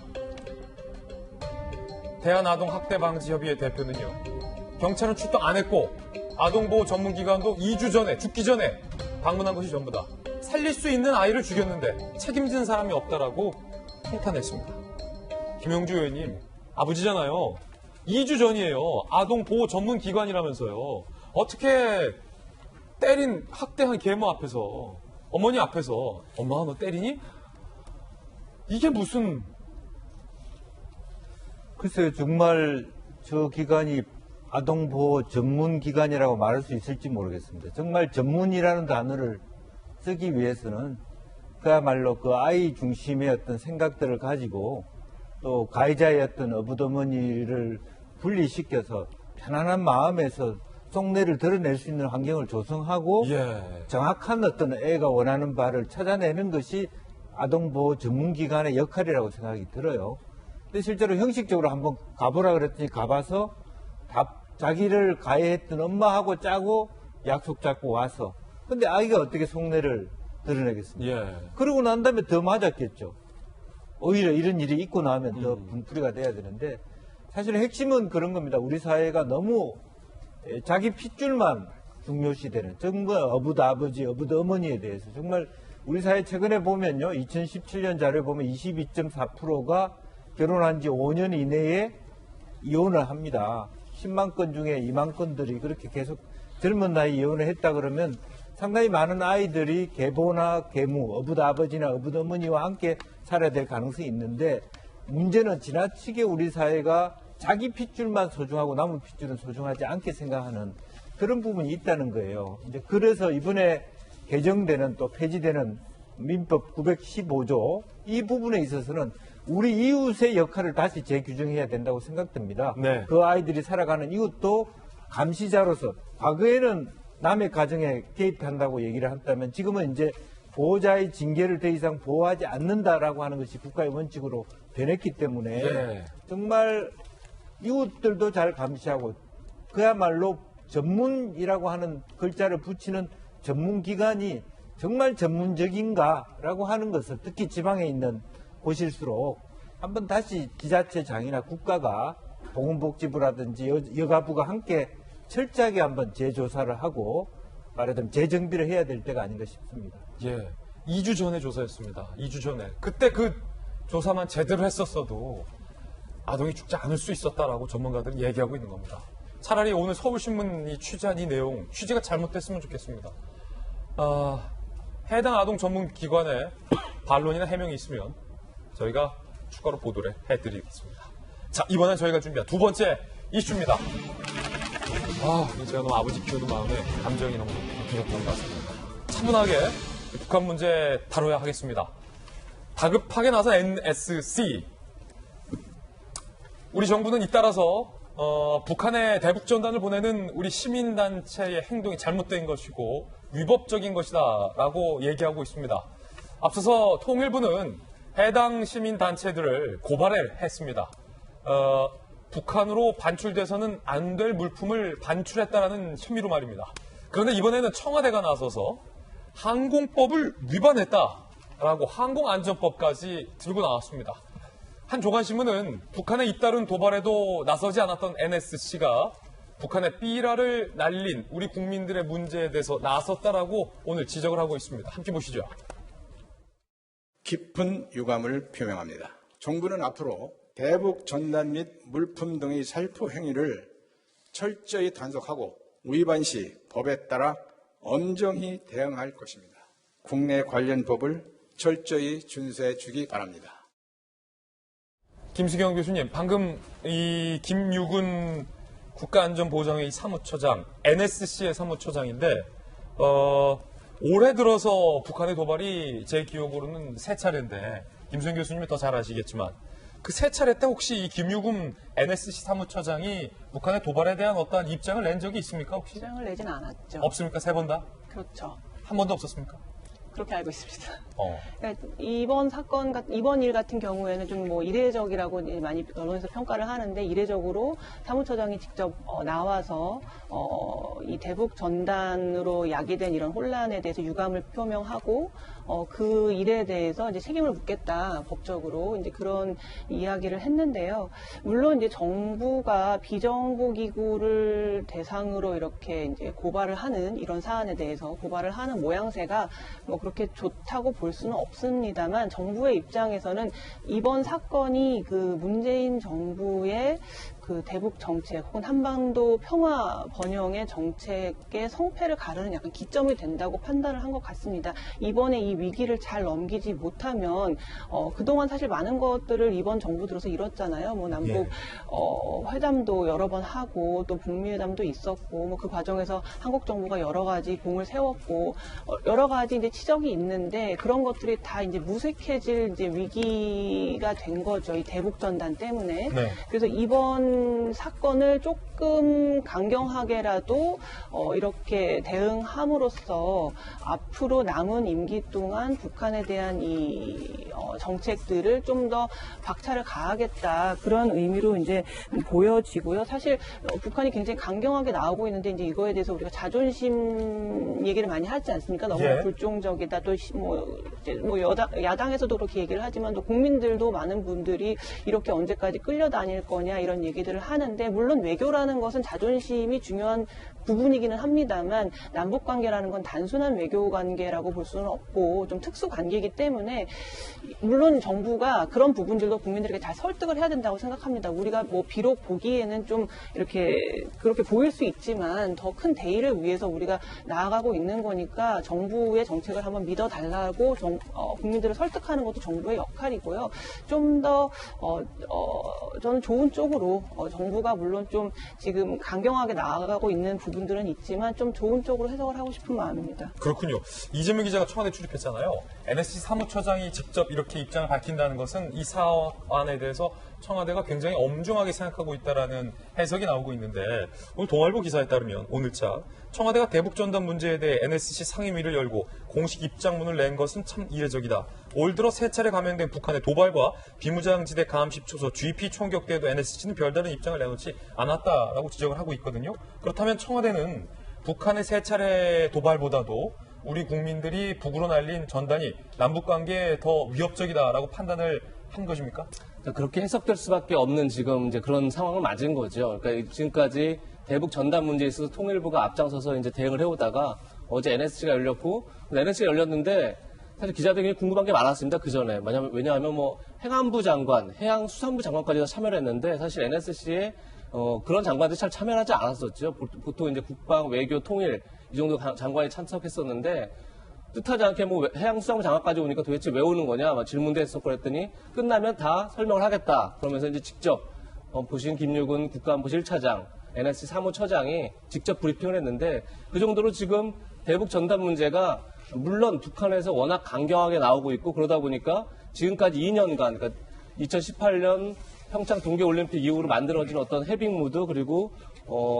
대한아동학대방지협의회 대표는요, 경찰은 출동 안 했고 아동보호 전문기관도 2주 전에, 죽기 전에 방문한 것이 전부다. 살릴 수 있는 아이를 죽였는데 책임지는 사람이 없다라고 통탄했습니다. 김영주 의원님, 아버지잖아요. 2주 전이에요. 아동보호 전문기관이라면서요. 어떻게 때린, 학대한 계모 앞에서, 어머니 앞에서 엄마가 너 때리니? 이게 무슨... 글쎄요, 정말 저 기관이 아동보호 전문기관이라고 말할 수 있을지 모르겠습니다. 정말 전문이라는 단어를 쓰기 위해서는 그야말로 그 아이 중심의 어떤 생각들을 가지고 또 가해자의 어떤 어부더머니를 분리시켜서 편안한 마음에서 속내를 드러낼 수 있는 환경을 조성하고 정확한 어떤 애가 원하는 바를 찾아내는 것이 아동보호 전문기관의 역할이라고 생각이 들어요. 근데 실제로 형식적으로 한번 가보라 그랬더니 가봐서 자기를 가해했던 엄마하고 짜고 약속 잡고 와서, 근데 아이가 어떻게 속내를 드러내겠습니까? 그러고 난 다음에 더 맞았겠죠. 오히려 이런 일이 있고 나면 더 분풀이가 돼야 되는데, 사실 핵심은 그런 겁니다. 우리 사회가 너무 자기 핏줄만 중요시되는, 정말 어부드 아버지, 어부드 어머니에 대해서 정말 우리 사회 최근에 보면요, 2017년 자료에 보면 22.4%가 결혼한 지 5년 이내에 이혼을 합니다. 10만 건 중에 2만 건들이 그렇게 계속 젊은 나이 이혼을 했다 그러면 상당히 많은 아이들이 계보나 계무, 어부드 아버지나 어부드 어머니와 함께 살아야 될 가능성이 있는데, 문제는 지나치게 우리 사회가 자기 핏줄만 소중하고 남은 핏줄은 소중하지 않게 생각하는 그런 부분이 있다는 거예요. 이제 그래서 이번에 개정되는 또 폐지되는 민법 915조 이 부분에 있어서는 우리 이웃의 역할을 다시 재규정해야 된다고 생각됩니다. 그 아이들이 살아가는 이웃도 감시자로서, 과거에는 남의 가정에 개입한다고 얘기를 한다면 지금은 이제 보호자의 징계를 더 이상 보호하지 않는다라고 하는 것이 국가의 원칙으로 변했기 때문에 정말 이웃들도 잘 감시하고, 그야말로 전문이라고 하는 글자를 붙이는 전문기관이 정말 전문적인가라고 하는 것을 특히 지방에 있는 곳일수록 한번 다시 지자체장이나 국가가 보건복지부라든지 여가부가 함께 철저하게 한번 재조사를 하고 말하자면 재정비를 해야 될 때가 아닌가 싶습니다. 예. 2주 전에 조사했습니다. 2주 전에. 그때 그 조사만 제대로 했었어도 아동이 죽지 않을 수 있었다라고 전문가들은 얘기하고 있는 겁니다. 차라리 오늘 서울신문이 취재한 이 내용, 취재가 잘못됐으면 좋겠습니다. 해당 아동 전문기관에 반론이나 해명이 있으면 저희가 추가로 보도를 해드리겠습니다. 자, 이번엔 저희가 준비한 두 번째 이슈입니다. 제가 너무 아버지 키우는 마음에 감정이 너무 부족한 것 같습니다. 차분하게 북한 문제 다뤄야 하겠습니다. 다급하게 나선 NSC. 우리 정부는 잇따라서 북한에 대북전단을 보내는 우리 시민단체의 행동이 잘못된 것이고 위법적인 것이다라고 얘기하고 있습니다. 앞서서 통일부는 해당 시민단체들을 고발을 했습니다. 북한으로 반출돼서는 안 될 물품을 반출했다라는 혐의로 말입니다. 그런데 이번에는 청와대가 나서서 항공법을 위반했다라고 항공안전법까지 들고 나왔습니다. 한 조간신문은 북한에 잇따른 도발에도 나서지 않았던 NSC가 북한의 삐라를 날린 우리 국민들의 문제에 대해서 나섰다라고 오늘 지적을 하고 있습니다. 함께 보시죠. 깊은 유감을 표명합니다. 정부는 앞으로 대북 전단 및 물품 등의 살포 행위를 철저히 단속하고 위반 시 법에 따라 엄정히 대응할 것입니다. 국내 관련 법을 철저히 준수해 주기 바랍니다. 김수경 교수님, 방금 이 김유근 국가안전보장회의 사무처장, NSC의 사무처장인데 올해 들어서 북한의 도발이 제 기억으로는 세 차례인데 김수경 교수님이 더 잘 아시겠지만 그 세 차례 때 혹시 이 김유근 NSC 사무처장이 북한의 도발에 대한 어떠한 입장을 낸 적이 있습니까? 혹시? 입장을 내진 않았죠. 없습니까? 세 번 다? 그렇죠. 한 번도 없었습니까? 그렇게 알고 있습니다. 어. 그러니까 이번 일 같은 경우에는 좀 뭐 이례적이라고 이제 많이 언론에서 평가를 하는데 이례적으로 사무처장이 직접 나와서 이 대북 전단으로 야기된 이런 혼란에 대해서 유감을 표명하고 그 일에 대해서 이제 책임을 묻겠다 법적으로 이제 그런 이야기를 했는데요. 물론 이제 정부가 비정부 기구를 대상으로 이렇게 이제 고발을 하는 이런 사안에 대해서 고발을 하는 모양새가 뭐 그렇게 좋다고 볼 수는 없습니다만 정부의 입장에서는 이번 사건이 그 문재인 정부의 그 대북 정책 혹은 한반도 평화 번영의 정책의 성패를 가르는 약간 기점이 된다고 판단을 한 것 같습니다. 이번에 이 위기를 잘 넘기지 못하면 그동안 사실 많은 것들을 이번 정부 들어서 이뤘잖아요. 뭐 남북 회담도 여러 번 하고 또 북미 회담도 있었고 뭐 그 과정에서 한국 정부가 여러 가지 공을 세웠고 여러 가지 이제 치적이 있는데 그런 것들이 다 이제 무색해질 이제 위기가 된 거죠. 이 대북 전단 때문에. 네. 그래서 이번 사건을 조금 강경하게라도 이렇게 대응함으로써 앞으로 남은 임기 동안 북한에 대한 이 정책들을 좀 더 박차를 가하겠다 그런 의미로 이제 보여지고요. 사실 북한이 굉장히 강경하게 나오고 있는데 이제 이거에 대해서 우리가 자존심 얘기를 많이 하지 않습니까? 너무 불종적이다. 또 뭐 야당에서도 그렇게 얘기를 하지만 또 국민들도 많은 분들이 이렇게 언제까지 끌려다닐 거냐 이런 얘기들을 하는데 물론 외교라는 것은 자존심이 중요한 부분이기는 합니다만 남북 관계라는 건 단순한 외교 관계라고 볼 수는 없고 좀 특수 관계이기 때문에 물론 정부가 그런 부분들도 국민들에게 잘 설득을 해야 된다고 생각합니다. 우리가 뭐 비록 보기에는 좀 이렇게 그렇게 보일 수 있지만 더 큰 대의를 위해서 우리가 나아가고 있는 거니까 정부의 정책을 한번 믿어달라고 국민들을 설득하는 것도 정부의 역할이고요. 좀 더 저는 좋은 쪽으로 정부가 물론 좀 지금 강경하게 나아가고 있는 부분들은 있지만 좀 좋은 쪽으로 해석을 하고 싶은 마음입니다. 그렇군요. 이재명 기자가 청와대 출입했잖아요. NSC 사무처장이 직접 이렇게 입장을 밝힌다는 것은 이 사안에 대해서 청와대가 굉장히 엄중하게 생각하고 있다라는 해석이 나오고 있는데 오늘 동아일보 기사에 따르면 오늘자 청와대가 대북전단 문제에 대해 NSC 상임위를 열고 공식 입장문을 낸 것은 참 이례적이다. 올 들어 세 차례 감행된 북한의 도발과 비무장지대 감시 초소 GP 총격 때에도 NSC는 별다른 입장을 내놓지 않았다라고 지적을 하고 있거든요. 그렇다면 청와대는 북한의 세 차례 도발보다도 우리 국민들이 북으로 날린 전단이 남북 관계에 더 위협적이다라고 판단을 한 것입니까? 그렇게 해석될 수밖에 없는 지금 이제 그런 상황을 맞은 거죠. 그러니까 지금까지 대북 전단 문제에 있어서 통일부가 앞장서서 이제 대응을 해오다가 어제 NSC가 열렸고, NSC가 열렸는데 사실 기자들이 궁금한 게 많았습니다. 그 전에. 왜냐하면 뭐 행안부 장관, 해양수산부 장관까지 참여를 했는데 사실 NSC에 그런 장관들이 잘 참여하지 않았었죠. 보통 이제 국방, 외교, 통일 이 정도 장관이 참석했었는데 뜻하지 않게 뭐 해양수산부 장관까지 오니까 도대체 왜 오는 거냐 막 질문도 했었고 그랬더니 끝나면 다 설명을 하겠다. 그러면서 이제 직접 보신 김유근 국가안보 1차장, NSC 사무처장이 직접 브리핑을 했는데 그 정도로 지금 대북 전단 문제가 물론 북한에서 워낙 강경하게 나오고 있고 그러다 보니까 지금까지 2년간 그러니까 2018년 평창 동계올림픽 이후로 만들어진 어떤 해빙 무드 그리고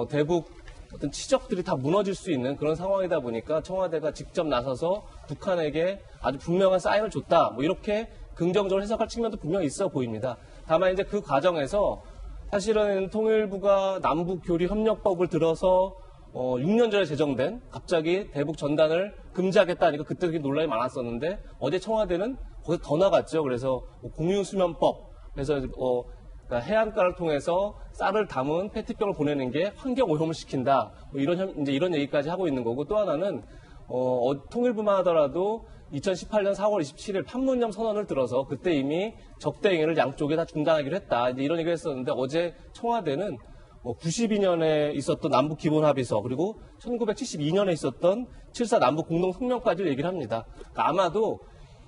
대북 어떤 치적들이 다 무너질 수 있는 그런 상황이다 보니까 청와대가 직접 나서서 북한에게 아주 분명한 사인을 줬다. 뭐 이렇게 긍정적으로 해석할 측면도 분명히 있어 보입니다. 다만 이제 그 과정에서 사실은 통일부가 남북교류협력법을 들어서 6년 전에 제정된 갑자기 대북 전단을 금지하겠다니까 그때 되게 논란이 많았었는데 어제 청와대는 거기서 더 나갔죠. 그래서 공유수면법 그래서 그러니까 해안가를 통해서 쌀을 담은 페트병을 보내는 게 환경 오염을 시킨다. 뭐 이런 얘기까지 하고 있는 거고 또 하나는 통일부만 하더라도 2018년 4월 27일 판문점 선언을 들어서 그때 이미 적대 행위를 양쪽에 다 중단하기로 했다. 이제 이런 얘기를 했었는데 어제 청와대는 92년에 있었던 남북 기본 합의서 그리고 1972년에 있었던 7.4 남북 공동 성명까지 얘기를 합니다. 그러니까 아마도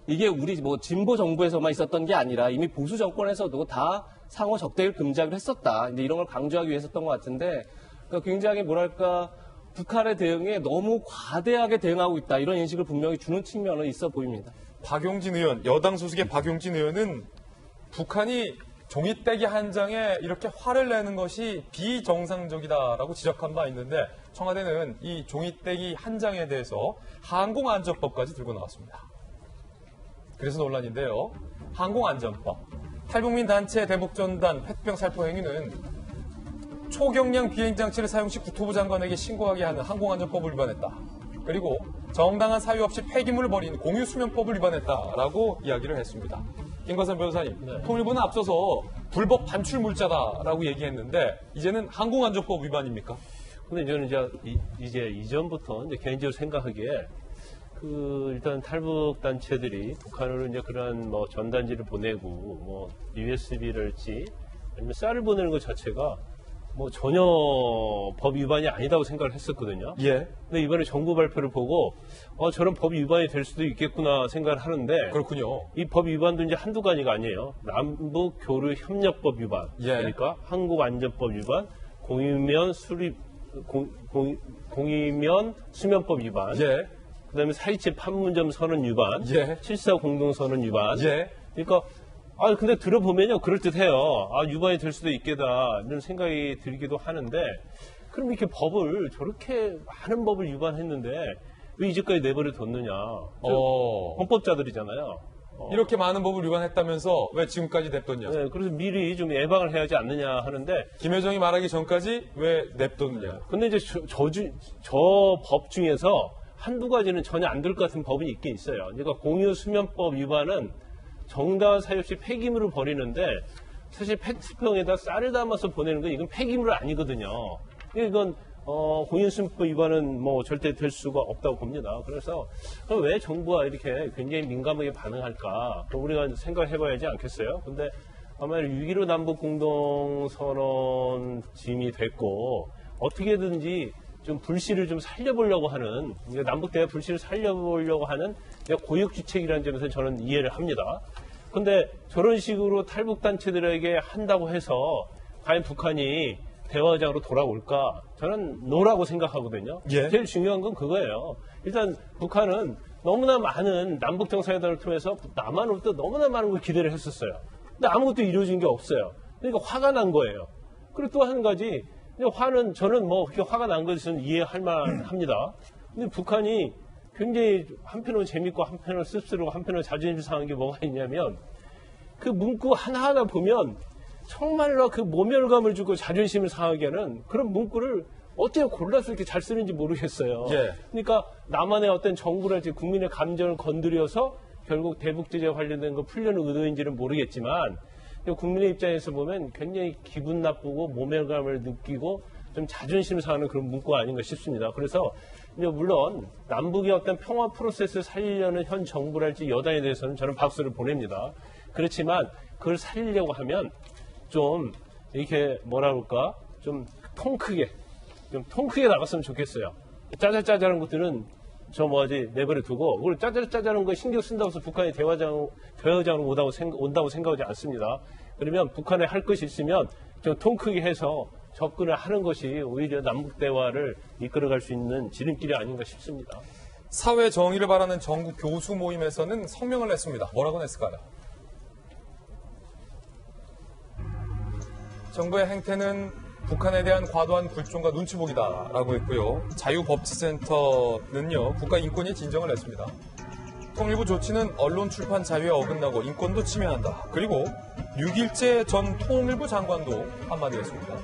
이게 우리 뭐 진보 정부에서만 있었던 게 아니라 이미 보수 정권에서도 다 상호 적대를 금지하기로 했었다. 이제 이런 걸 강조하기 위해서였던 것 같은데 그러니까 굉장히 뭐랄까 북한의 대응에 너무 과대하게 대응하고 있다. 이런 인식을 분명히 주는 측면은 있어 보입니다. 박용진 의원, 여당 소속의 박용진 의원은 북한이 종이떼기 한 장에 이렇게 화를 내는 것이 비정상적이다라고 지적한 바 있는데 청와대는 이 종이떼기 한 장에 대해서 항공안전법까지 들고 나왔습니다. 그래서 논란인데요. 항공안전법. 탈북민 단체 대북전단 페트병 살포 행위는 초경량 비행장치를 사용 시 국토부 장관에게 신고하게 하는 항공안전법을 위반했다. 그리고 정당한 사유 없이 폐기물을 버리는 공유수면법을 위반했다라고 이야기를 했습니다. 김관선 변호사님, 네. 통일부는 앞서서 불법 반출물자다라고 얘기했는데 이제는 항공안전법 위반입니까? 근데 저는 이제 이전부터 이제 개인적으로 생각하기에 일단 탈북 단체들이 북한으로 이제 그러한 뭐 전단지를 보내고 뭐 USB랄지 아니면 쌀을 보내는 것 자체가 뭐 전혀 법 위반이 아니다고 생각을 했었거든요. 예. 근데 이번에 정부 발표를 보고 저런 법 위반이 될 수도 있겠구나 생각을 하는데 그렇군요. 이 법 위반도 이제 한두 가지가 아니에요. 남북 교류 협력법 위반, 예. 그러니까 한국안전법 위반, 공유면 수면법 위반, 예. 그다음에 4.27 판문점 선언 위반, 예. 7.4 공동선언 위반. 예. 그러니까 근데 들어보면요 그럴듯해요. 위반이 될 수도 있겠다 이런 생각이 들기도 하는데 그럼 이렇게 법을 저렇게 많은 법을 위반했는데 왜 이제까지 내버려 뒀느냐? 헌법자들이잖아요. 이렇게 많은 법을 위반했다면서 왜 지금까지 냅뒀냐? 네, 그래서 미리 좀 예방을 해야 하지 않느냐 하는데 김여정이 말하기 전까지 왜 냅뒀느냐? 근데 이제 저 법 중에서 한두 가지는 전혀 안 될 것 같은 법이 있긴 있어요. 그러니까 공유수면법 위반은 정당한 사유 없이 폐기물을 버리는데 사실 페트병에다 쌀을 담아서 보내는 건 이건 폐기물 아니거든요. 이건 공유수면법 위반은 뭐 절대 될 수가 없다고 봅니다. 그래서 그럼 왜 정부가 이렇게 굉장히 민감하게 반응할까? 그럼 우리가 생각해봐야지 않겠어요? 근데 아마 6.15 남북 공동선언 짐이 됐고 어떻게든지 좀 불씨를 좀 살려보려고 하는, 남북 대화 불씨를 살려보려고 하는 고육지책이라는 점에서 저는 이해를 합니다. 근데 저런 식으로 탈북단체들에게 한다고 해서 과연 북한이 대화장으로 돌아올까? 저는 노라고 생각하거든요. 예. 제일 중요한 건 그거예요. 일단 북한은 너무나 많은 남북 정상회담을 통해서 남한으로부터 너무나 많은 걸 기대를 했었어요. 근데 아무것도 이루어진 게 없어요. 그러니까 화가 난 거예요. 그리고 또 한 가지, 저는 뭐 그렇게 화가 난 것은 이해할 만합니다. 근데 북한이 굉장히 한편으로 재밌고 한편으로 씁쓸하고 한편으로 자존심 상한 게 뭐가 있냐면 그 문구 하나하나 보면 정말로 그 모멸감을 주고 자존심을 상하게 하는 그런 문구를 어떻게 골라서 이렇게 잘 쓰는지 모르겠어요. 예. 그러니까 나만의 어떤 정부랄지 국민의 감정을 건드려서 결국 대북 제재 관련된 거 풀려는 의도인지는 모르겠지만 국민의 입장에서 보면 굉장히 기분 나쁘고 모멸감을 느끼고 좀 자존심 상하는 그런 문구가 아닌가 싶습니다. 그래서 물론 남북의 어떤 평화 프로세스를 살리려는 현 정부랄지 여당에 대해서는 저는 박수를 보냅니다. 그렇지만 그걸 살리려고 하면 좀 이렇게 뭐라 그럴까 좀 통 크게 나갔으면 좋겠어요. 짜잘짜잘한 것들은 내버려 두고 그걸 짜잘짜잘한 거 신경 쓴다고 해서 북한이 대화장으로 온다고 생각하지 않습니다. 그러면 북한에 할 것이 있으면 좀 통 크게 해서 접근을 하는 것이 오히려 남북 대화를 이끌어갈 수 있는 지름길이 아닌가 싶습니다. 사회 정의를 바라는 전국 교수 모임에서는 성명을 냈습니다. 뭐라고 냈을까요? 정부의 행태는 북한에 대한 과도한 불종과 눈치보기다라고 했고요. 자유법치센터는요, 국가인권위에 진정을 했습니다. 통일부 조치는 언론 출판 자유에 어긋나고 인권도 침해한다. 그리고 6일째 전 통일부 장관도 한마디 했습니다.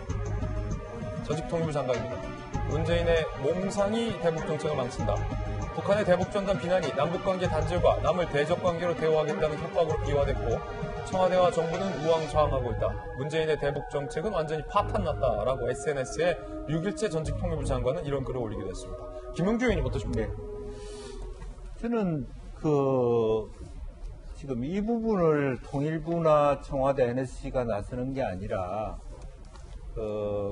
전직 통일부 장관입니다. 문재인의 몽상이 대북 정책을 망친다. 북한의 대북 전단 비난이 남북관계 단절과 남을 대적관계로 대우하겠다는 협박으로 비화됐고 청와대와 정부는 우왕좌왕하고 있다. 문재인의 대북 정책은 완전히 파탄났다라고 SNS에 6일째 전직 통일부 장관은 이런 글을 올리게 됐습니다. 김용규 의원님 어떠십니까? 저는 지금 이 부분을 통일부나 청와대 NSC가 나서는 게 아니라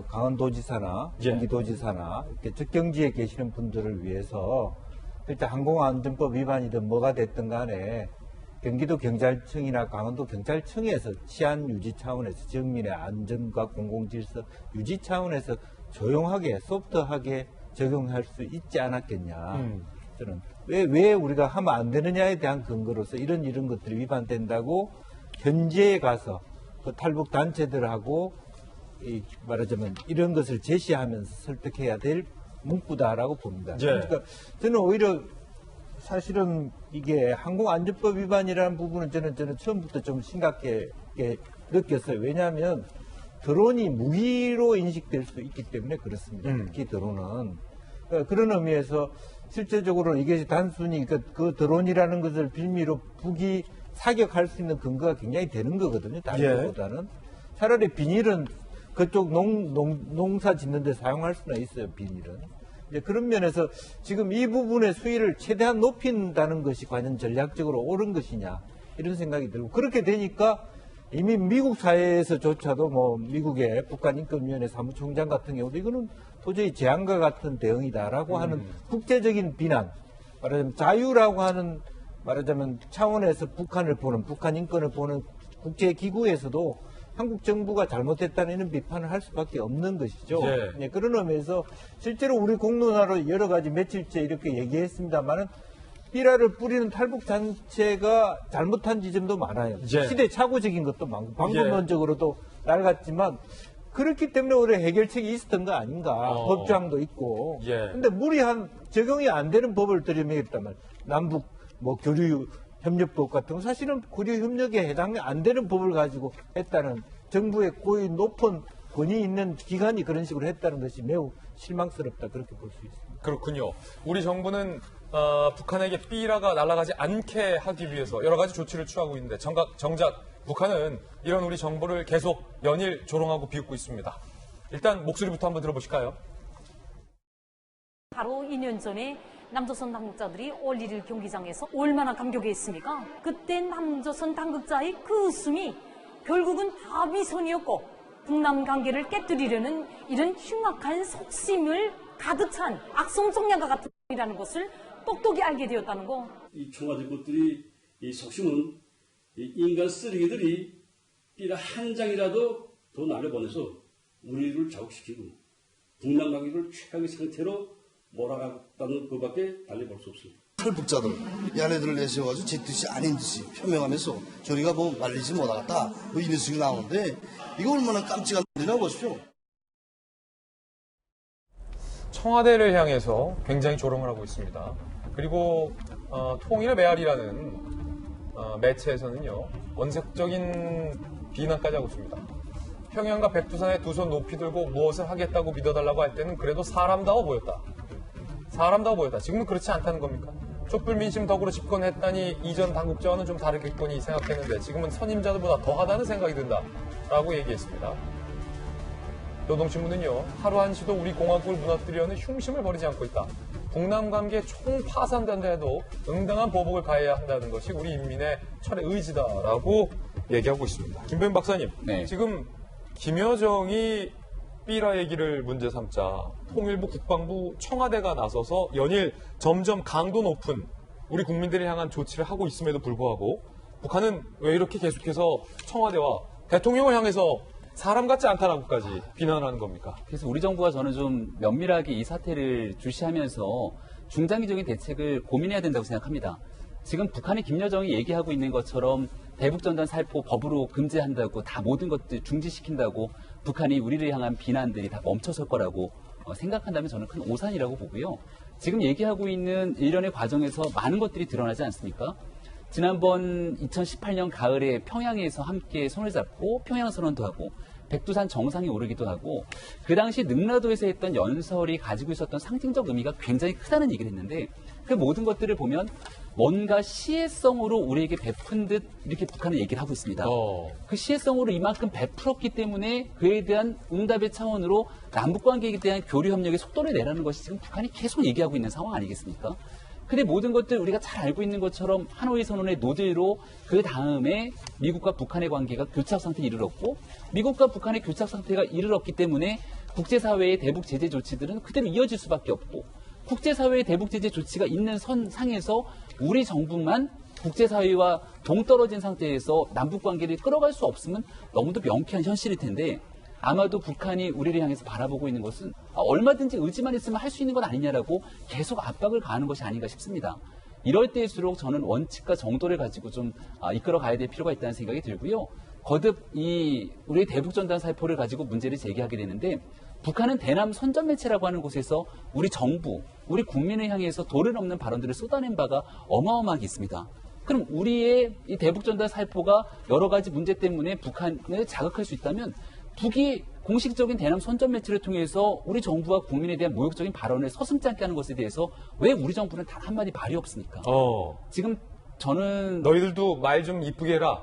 강원도지사나 경기도지사나 이렇게 적경지에 계시는 분들을 위해서 일단 항공안전법 위반이든 뭐가 됐든 간에 경기도 경찰청이나 강원도 경찰청에서 치안 유지 차원에서 지역민의 안전과 공공질서 유지 차원에서 조용하게 소프트하게 적용할 수 있지 않았겠냐. 저는 왜 우리가 하면 안 되느냐에 대한 근거로서 이런 것들이 위반된다고 현지에 가서 그 탈북 단체들하고 말하자면 이런 것을 제시하면서 설득해야 될 문구다라고 봅니다. 그러니까 저는 오히려 사실은 이게 항공안전법 위반이라는 부분은 저는 처음부터 좀 심각하게 느꼈어요. 왜냐하면 드론이 무기로 인식될 수 있기 때문에 그렇습니다. 특히 드론은. 그러니까 그런 의미에서 실제적으로 이게 단순히 그 드론이라는 것을 빌미로 북이 사격할 수 있는 근거가 굉장히 되는 거거든요. 다른 것보다는. 차라리 비닐은 그쪽 농사 짓는 데 사용할 수는 있어요. 비닐은. 이제 그런 면에서 지금 이 부분의 수위를 최대한 높인다는 것이 과연 전략적으로 옳은 것이냐 이런 생각이 들고 그렇게 되니까 이미 미국 사회에서조차도 미국의 북한인권위원회 사무총장 같은 경우도 이거는 도저히 재앙과 같은 대응이다라고 하는 국제적인 비난, 말하자면 자유라고 하는 말하자면 차원에서 북한 인권을 보는 국제기구에서도 한국 정부가 잘못했다는 이런 비판을 할 수밖에 없는 것이죠. 네, 그런 의미에서 실제로 우리 공론화로 여러 가지 며칠째 이렇게 얘기했습니다만은 삐라를 뿌리는 탈북 단체가 잘못한 지점도 많아요. 시대착오적인 것도 많고 방법론적으로도 낡았지만 그렇기 때문에 오히려 해결책이 있었던 거 아닌가. 법조항도 있고. 근데 무리한 적용이 안 되는 법을 들여매겠다면 남북 교류 협력법 같은 거 사실은 교류 협력에 해당이 안 되는 법을 가지고 했다는 정부의 고의 높은 권위 있는 기관이 그런 식으로 했다는 것이 매우 실망스럽다 그렇게 볼 수 있습니다. 그렇군요. 우리 정부는 북한에게 삐라가 날아가지 않게 하기 위해서 여러 가지 조치를 취하고 있는데 정작 북한은 이런 우리 정부를 계속 연일 조롱하고 비웃고 있습니다. 일단 목소리부터 한번 들어보실까요? 바로 2년 전에 남조선 당국자들이 올1일 경기장에서 얼마나 감격했습니까? 그때 남조선 당국자의 그 웃음이 결국은 다 미선이었고 북남 관계를 깨뜨리려는 이런 흉악한 속심을 가득 찬 악성정략과 같은 일이라는 것을 똑똑히 알게 되었다는 거. 이 청와대 것들이 이 속심은 이 인간 쓰레기들이 삐라 한 장이라도 더 날려보내서 우리를 자극시키고 북남 관계를 최악의 상태로 몰아갔다는 것밖에 달리 볼 수 없습니다. 탈북자들 얘네들을 내세워가지고 제 뜻이 아닌 듯이 표명하면서 저리가 말리지 못하겠다 이 뉴스가 나오는데 이거 얼마나 깜찍한 일이라고 보십시오. 청와대를 향해서 굉장히 조롱을 하고 있습니다. 그리고 통일의 메아리라는 매체에서는요 원색적인 비난까지 하고 있습니다. 평양과 백두산에 두 손 높이 들고 무엇을 하겠다고 믿어달라고 할 때는 그래도 사람다워 보였다. 사람다워 보였다. 지금은 그렇지 않다는 겁니까? 촛불 민심 덕으로 집권했다니 이전 당국자와는 좀 다르겠거니 생각했는데 지금은 선임자들보다 더하다는 생각이 든다라고 얘기했습니다. 노동신문은요, 하루 한시도 우리 공화국을 무너뜨리려는 흉심을 버리지 않고 있다. 북남 관계 총파산된다 해도 응당한 보복을 가해야 한다는 것이 우리 인민의 철의 의지다라고 얘기하고 있습니다. 김병민 박사님, 네. 지금 김여정이 삐라 얘기를 문제 삼자 통일부, 국방부, 청와대가 나서서 연일 점점 강도 높은 우리 국민들을 향한 조치를 하고 있음에도 불구하고 북한은 왜 이렇게 계속해서 청와대와 대통령을 향해서 사람 같지 않다라고까지 비난하는 겁니까? 그래서 우리 정부가 저는 좀 면밀하게 이 사태를 주시하면서 중장기적인 대책을 고민해야 된다고 생각합니다. 지금 북한의 김여정이 얘기하고 있는 것처럼 대북전단 살포 법으로 금지한다고 다 모든 것들 중지시킨다고 북한이 우리를 향한 비난들이 다 멈춰설 거라고 생각한다면 저는 큰 오산이라고 보고요. 지금 얘기하고 있는 일련의 과정에서 많은 것들이 드러나지 않습니까? 지난번 2018년 가을에 평양에서 함께 손을 잡고 평양선언도 하고 백두산 정상에 오르기도 하고 그 당시 능라도에서 했던 연설이 가지고 있었던 상징적 의미가 굉장히 크다는 얘기를 했는데 그 모든 것들을 보면 뭔가 시혜성으로 우리에게 베푼 듯 이렇게 북한은 얘기를 하고 있습니다. 그 시혜성으로 이만큼 베풀었기 때문에 그에 대한 응답의 차원으로 남북관계에 대한 교류 협력의 속도를 내라는 것이 지금 북한이 계속 얘기하고 있는 상황 아니겠습니까? 근데 모든 것들 우리가 잘 알고 있는 것처럼 하노이 선언의 노딜로 그 다음에 미국과 북한의 관계가 교착 상태에 이르렀고 미국과 북한의 교착 상태가 이르렀기 때문에 국제사회의 대북 제재 조치들은 그대로 이어질 수밖에 없고 국제사회의 대북 제재 조치가 있는 선상에서 우리 정부만 국제사회와 동떨어진 상태에서 남북관계를 끌어갈 수 없으면 너무도 명쾌한 현실일 텐데 아마도 북한이 우리를 향해서 바라보고 있는 것은 얼마든지 의지만 있으면 할 수 있는 건 아니냐라고 계속 압박을 가하는 것이 아닌가 싶습니다. 이럴 때일수록 저는 원칙과 정도를 가지고 좀 이끌어 가야 될 필요가 있다는 생각이 들고요. 거듭 우리의 대북전단 살포를 가지고 문제를 제기하게 되는데 북한은 대남 선전매체라고 하는 곳에서 우리 정부, 우리 국민을 향해서 도를 넘는 발언들을 쏟아낸 바가 어마어마하게 있습니다. 그럼 우리의 이 대북전단 살포가 여러 가지 문제 때문에 북한을 자극할 수 있다면 북이 공식적인 대남 선전 매체를 통해서 우리 정부와 국민에 대한 모욕적인 발언을 서슴지 않게 하는 것에 대해서 왜 우리 정부는 단 한마디 말이 없습니까? 지금 저는 너희들도 말 좀 이쁘게 해라.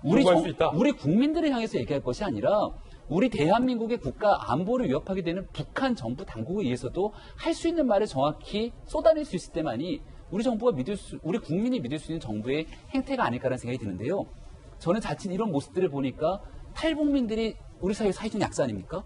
우리 국민들을 향해서 얘기할 것이 아니라 우리 대한민국의 국가 안보를 위협하게 되는 북한 정부 당국에 의해서도 할 수 있는 말을 정확히 쏟아낼 수 있을 때만이 우리 국민이 믿을 수 있는 정부의 행태가 아닐까라는 생각이 드는데요. 저는 자칫 이런 모습들을 보니까 탈북민들이 우리 사회 사회적 약자 아닙니까?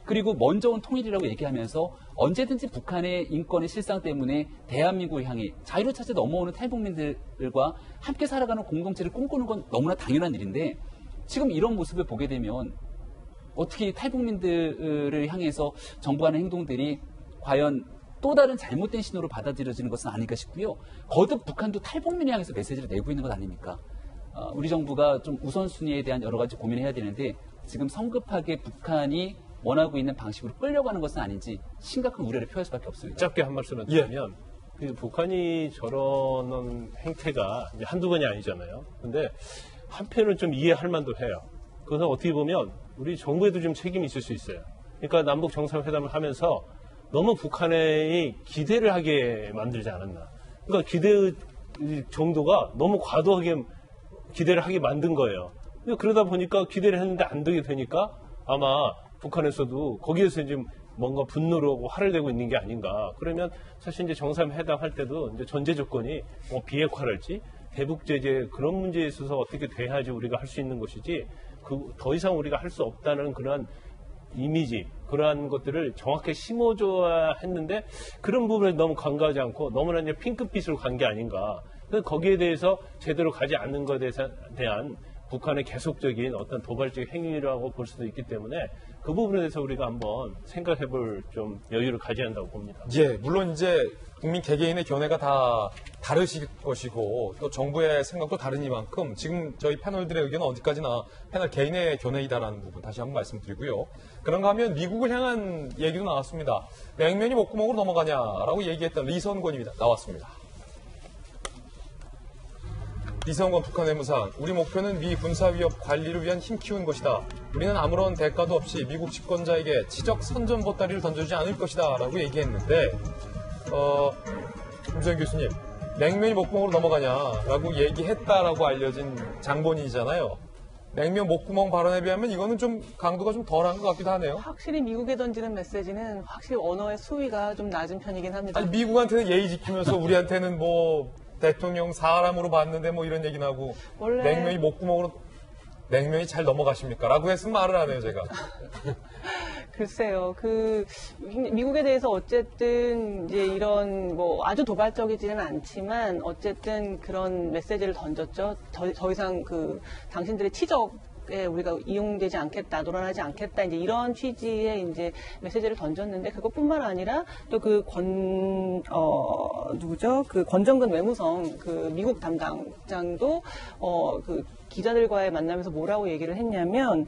그리고 먼저 온 통일이라고 얘기하면서 언제든지 북한의 인권의 실상 때문에 대한민국을 향해 자유를 찾아 넘어오는 탈북민들과 함께 살아가는 공동체를 꿈꾸는 건 너무나 당연한 일인데 지금 이런 모습을 보게 되면 어떻게 탈북민들을 향해서 정부가 하는 행동들이 과연 또 다른 잘못된 신호로 받아들여지는 것은 아닐까 싶고요. 거듭 북한도 탈북민을 향해서 메시지를 내고 있는 것 아닙니까? 우리 정부가 좀 우선순위에 대한 여러 가지 고민을 해야 되는데 지금 성급하게 북한이 원하고 있는 방식으로 끌려가는 것은 아닌지 심각한 우려를 표할 수밖에 없습니다. 짧게 한 말씀을 드리면 그 북한이 저런 행태가 이제 한두 번이 아니잖아요. 근데 한편은 좀 이해할 만도 해요. 그래서 어떻게 보면 우리 정부에도 좀 책임이 있을 수 있어요. 그러니까 남북 정상회담을 하면서 너무 북한의 기대를 하게 만들지 않았나. 그러니까 기대 정도가 너무 과도하게 기대를 하게 만든 거예요. 그러다 보니까 기대를 했는데 안 되게 되니까 아마 북한에서도 거기에서 이제 뭔가 분노로 하고 화를 내고 있는 게 아닌가. 그러면 사실 이제 정상회담 할 때도 이제 전제 조건이 뭐 비핵화랄지 대북 제재 그런 문제에 있어서 어떻게 돼야지 우리가 할 수 있는 것이지 더 이상 우리가 할 수 없다는 그런 이미지 그러한 것들을 정확하게 심어줘야 했는데 그런 부분에 너무 간과하지 않고 너무나 이제 핑크빛으로 간 게 아닌가. 거기에 대해서 제대로 가지 않는 것에 대한 북한의 계속적인 어떤 도발적 행위라고 볼 수도 있기 때문에 그 부분에 대해서 우리가 한번 생각해 볼 좀 여유를 가져야 한다고 봅니다. 예, 물론 이제 국민 개개인의 견해가 다 다르실 것이고 또 정부의 생각도 다르니만큼 지금 저희 패널들의 의견은 어디까지나 패널 개인의 견해이다라는 부분 다시 한번 말씀드리고요. 그런가 하면 미국을 향한 얘기도 나왔습니다. 냉면이 목구멍으로 넘어가냐라고 얘기했던 리선권입니다. 나왔습니다. 이성건 북한 외무상, 우리 목표는 미 군사위협 관리를 위한 힘 키우는 것이다. 우리는 아무런 대가도 없이 미국 집권자에게 지적 선전보따리를 던져주지 않을 것이다. 라고 얘기했는데, 김수현 교수님, 냉면이 목구멍으로 넘어가냐라고 얘기했다라고 알려진 장본인이잖아요. 냉면 목구멍 발언에 비하면 이거는 좀 강도가 좀 덜한 것 같기도 하네요. 확실히 미국에 던지는 메시지는 확실히 언어의 수위가 좀 낮은 편이긴 합니다. 아니, 미국한테는 예의 지키면서 우리한테는 뭐 대통령 사람으로 봤는데 뭐 이런 얘기나 하고 원래 냉면이 목구멍으로 냉면이 잘 넘어가십니까? 라고 했으면 말을 안 해요, 제가. 글쎄요, 미국에 대해서 어쨌든 이제 이런 뭐 아주 도발적이지는 않지만 어쨌든 그런 메시지를 던졌죠. 더 이상 당신들의 치적에 우리가 이용되지 않겠다, 노란하지 않겠다, 이제 이런 취지의 이제 메시지를 던졌는데 그것뿐만 아니라 또 권정근 외무성 미국 담당장도 기자들과의 만남에서 뭐라고 얘기를 했냐면,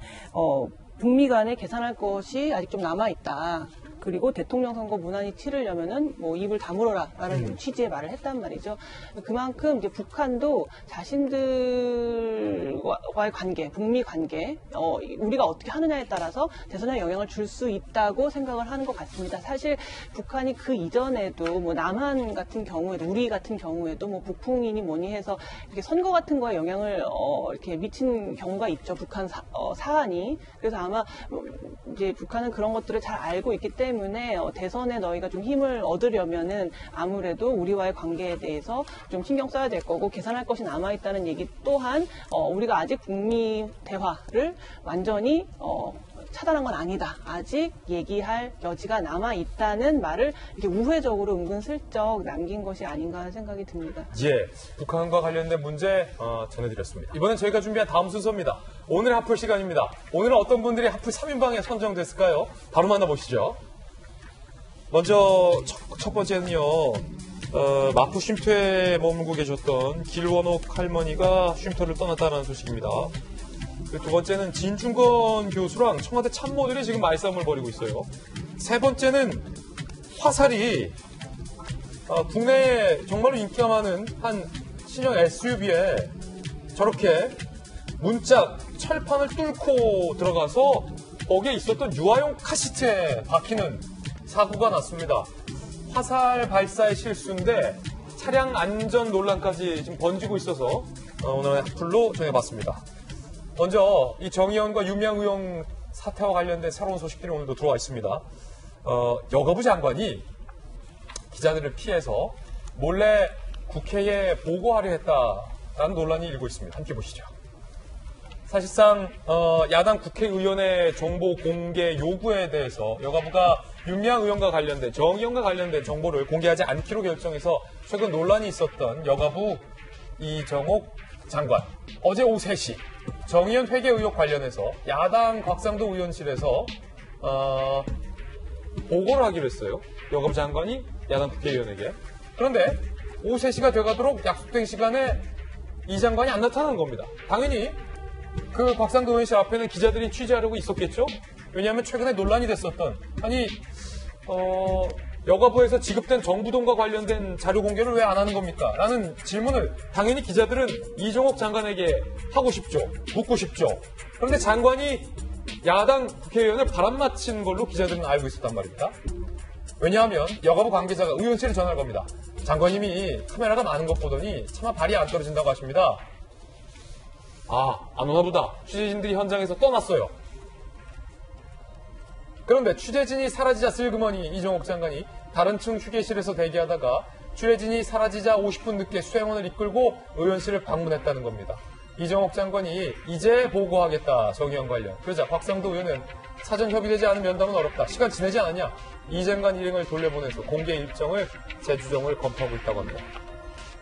북미 간에 개선할 것이 아직 좀 남아있다. 그리고 대통령 선거 무난히 치르려면은 뭐 입을 다물어라라는 취지의 말을 했단 말이죠. 그만큼 이제 북한도 자신들과의 관계, 북미 관계, 우리가 어떻게 하느냐에 따라서 대선에 영향을 줄 수 있다고 생각을 하는 것 같습니다. 사실 북한이 그 이전에도 뭐 남한 같은 경우에도 우리 같은 경우에도 뭐 북풍이니 뭐니 해서 이렇게 선거 같은 거에 영향을 이렇게 미친 경우가 있죠. 북한 사안이. 그래서 아마 이제 북한은 그런 것들을 잘 알고 있기 때문에 대선에 너희가 좀 힘을 얻으려면은 아무래도 우리와의 관계에 대해서 좀 신경 써야 될 거고 개선할 것이 남아있다는 얘기 또한 우리가 아직 북미 대화를 완전히 차단한 건 아니다. 아직 얘기할 여지가 남아있다는 말을 이렇게 우회적으로 은근슬쩍 남긴 것이 아닌가 하는 생각이 듭니다. 예, 북한과 관련된 문제 전해드렸습니다. 이번엔 저희가 준비한 다음 순서입니다. 오늘의 하풀 시간입니다. 오늘은 어떤 분들이 하풀 3인방에 선정됐을까요? 바로 만나보시죠. 먼저 첫 번째는요. 마포 쉼터에 머물고 계셨던 길원옥 할머니가 쉼터를 떠났다는 소식입니다. 두 번째는 진중권 교수랑 청와대 참모들이 지금 말싸움을 벌이고 있어요. 세 번째는 화살이 국내에 정말로 인기가 많은 한 신형 SUV에 저렇게 문짝 철판을 뚫고 들어가서 거기에 있었던 유아용 카시트에 박히는 사고가 났습니다. 화살 발사의 실수인데 차량 안전 논란까지 지금 번지고 있어서 오늘 풀로 전해봤습니다. 먼저 이 정의원과 유명 의원 사태와 관련된 새로운 소식들이 오늘도 들어와 있습니다. 여가부 장관이 기자들을 피해서 몰래 국회에 보고하려 했다라는 논란이 일고 있습니다. 함께 보시죠. 사실상 야당 국회의원의 정보 공개 요구에 대해서 여가부가 윤미향 의원과 관련된 정의원과 관련된 정보를 공개하지 않기로 결정해서 최근 논란이 있었던 여가부 이정옥 장관. 어제 오후 3시 정의원 회계 의혹 관련해서 야당 곽상도 의원실에서 보고를 하기로 했어요. 여가부 장관이 야당 국회의원에게. 그런데 오후 3시가 돼가도록 약속된 시간에 이 장관이 안 나타나는 겁니다. 당연히 그 곽상도 의원실 앞에는 기자들이 취재하려고 있었겠죠? 왜냐하면 최근에 논란이 됐었던 여가부에서 지급된 정부돈과 관련된 자료 공개를 왜 안 하는 겁니까? 라는 질문을 당연히 기자들은 이정옥 장관에게 하고 싶죠. 묻고 싶죠. 그런데 장관이 야당 국회의원을 바람맞힌 걸로 기자들은 알고 있었단 말입니다. 왜냐하면 여가부 관계자가 의원실에 전화를 겁니다. 장관님이 카메라가 많은 것 보더니 차마 발이 안 떨어진다고 하십니다. 안 오나 보다. 취재진들이 현장에서 떠났어요. 그런데 취재진이 사라지자 슬그머니 이정옥 장관이 다른 층 휴게실에서 대기하다가 취재진이 사라지자 50분 늦게 수행원을 이끌고 의원실을 방문했다는 겁니다. 이정옥 장관이 이제 보고하겠다 정의원 관련. 그러자 곽상도 의원은 사전 협의되지 않은 면담은 어렵다. 시간 지내지 않았냐. 이 장관 일행을 돌려보내서 공개 일정을 재주정을 검토하고 있다고 합니다.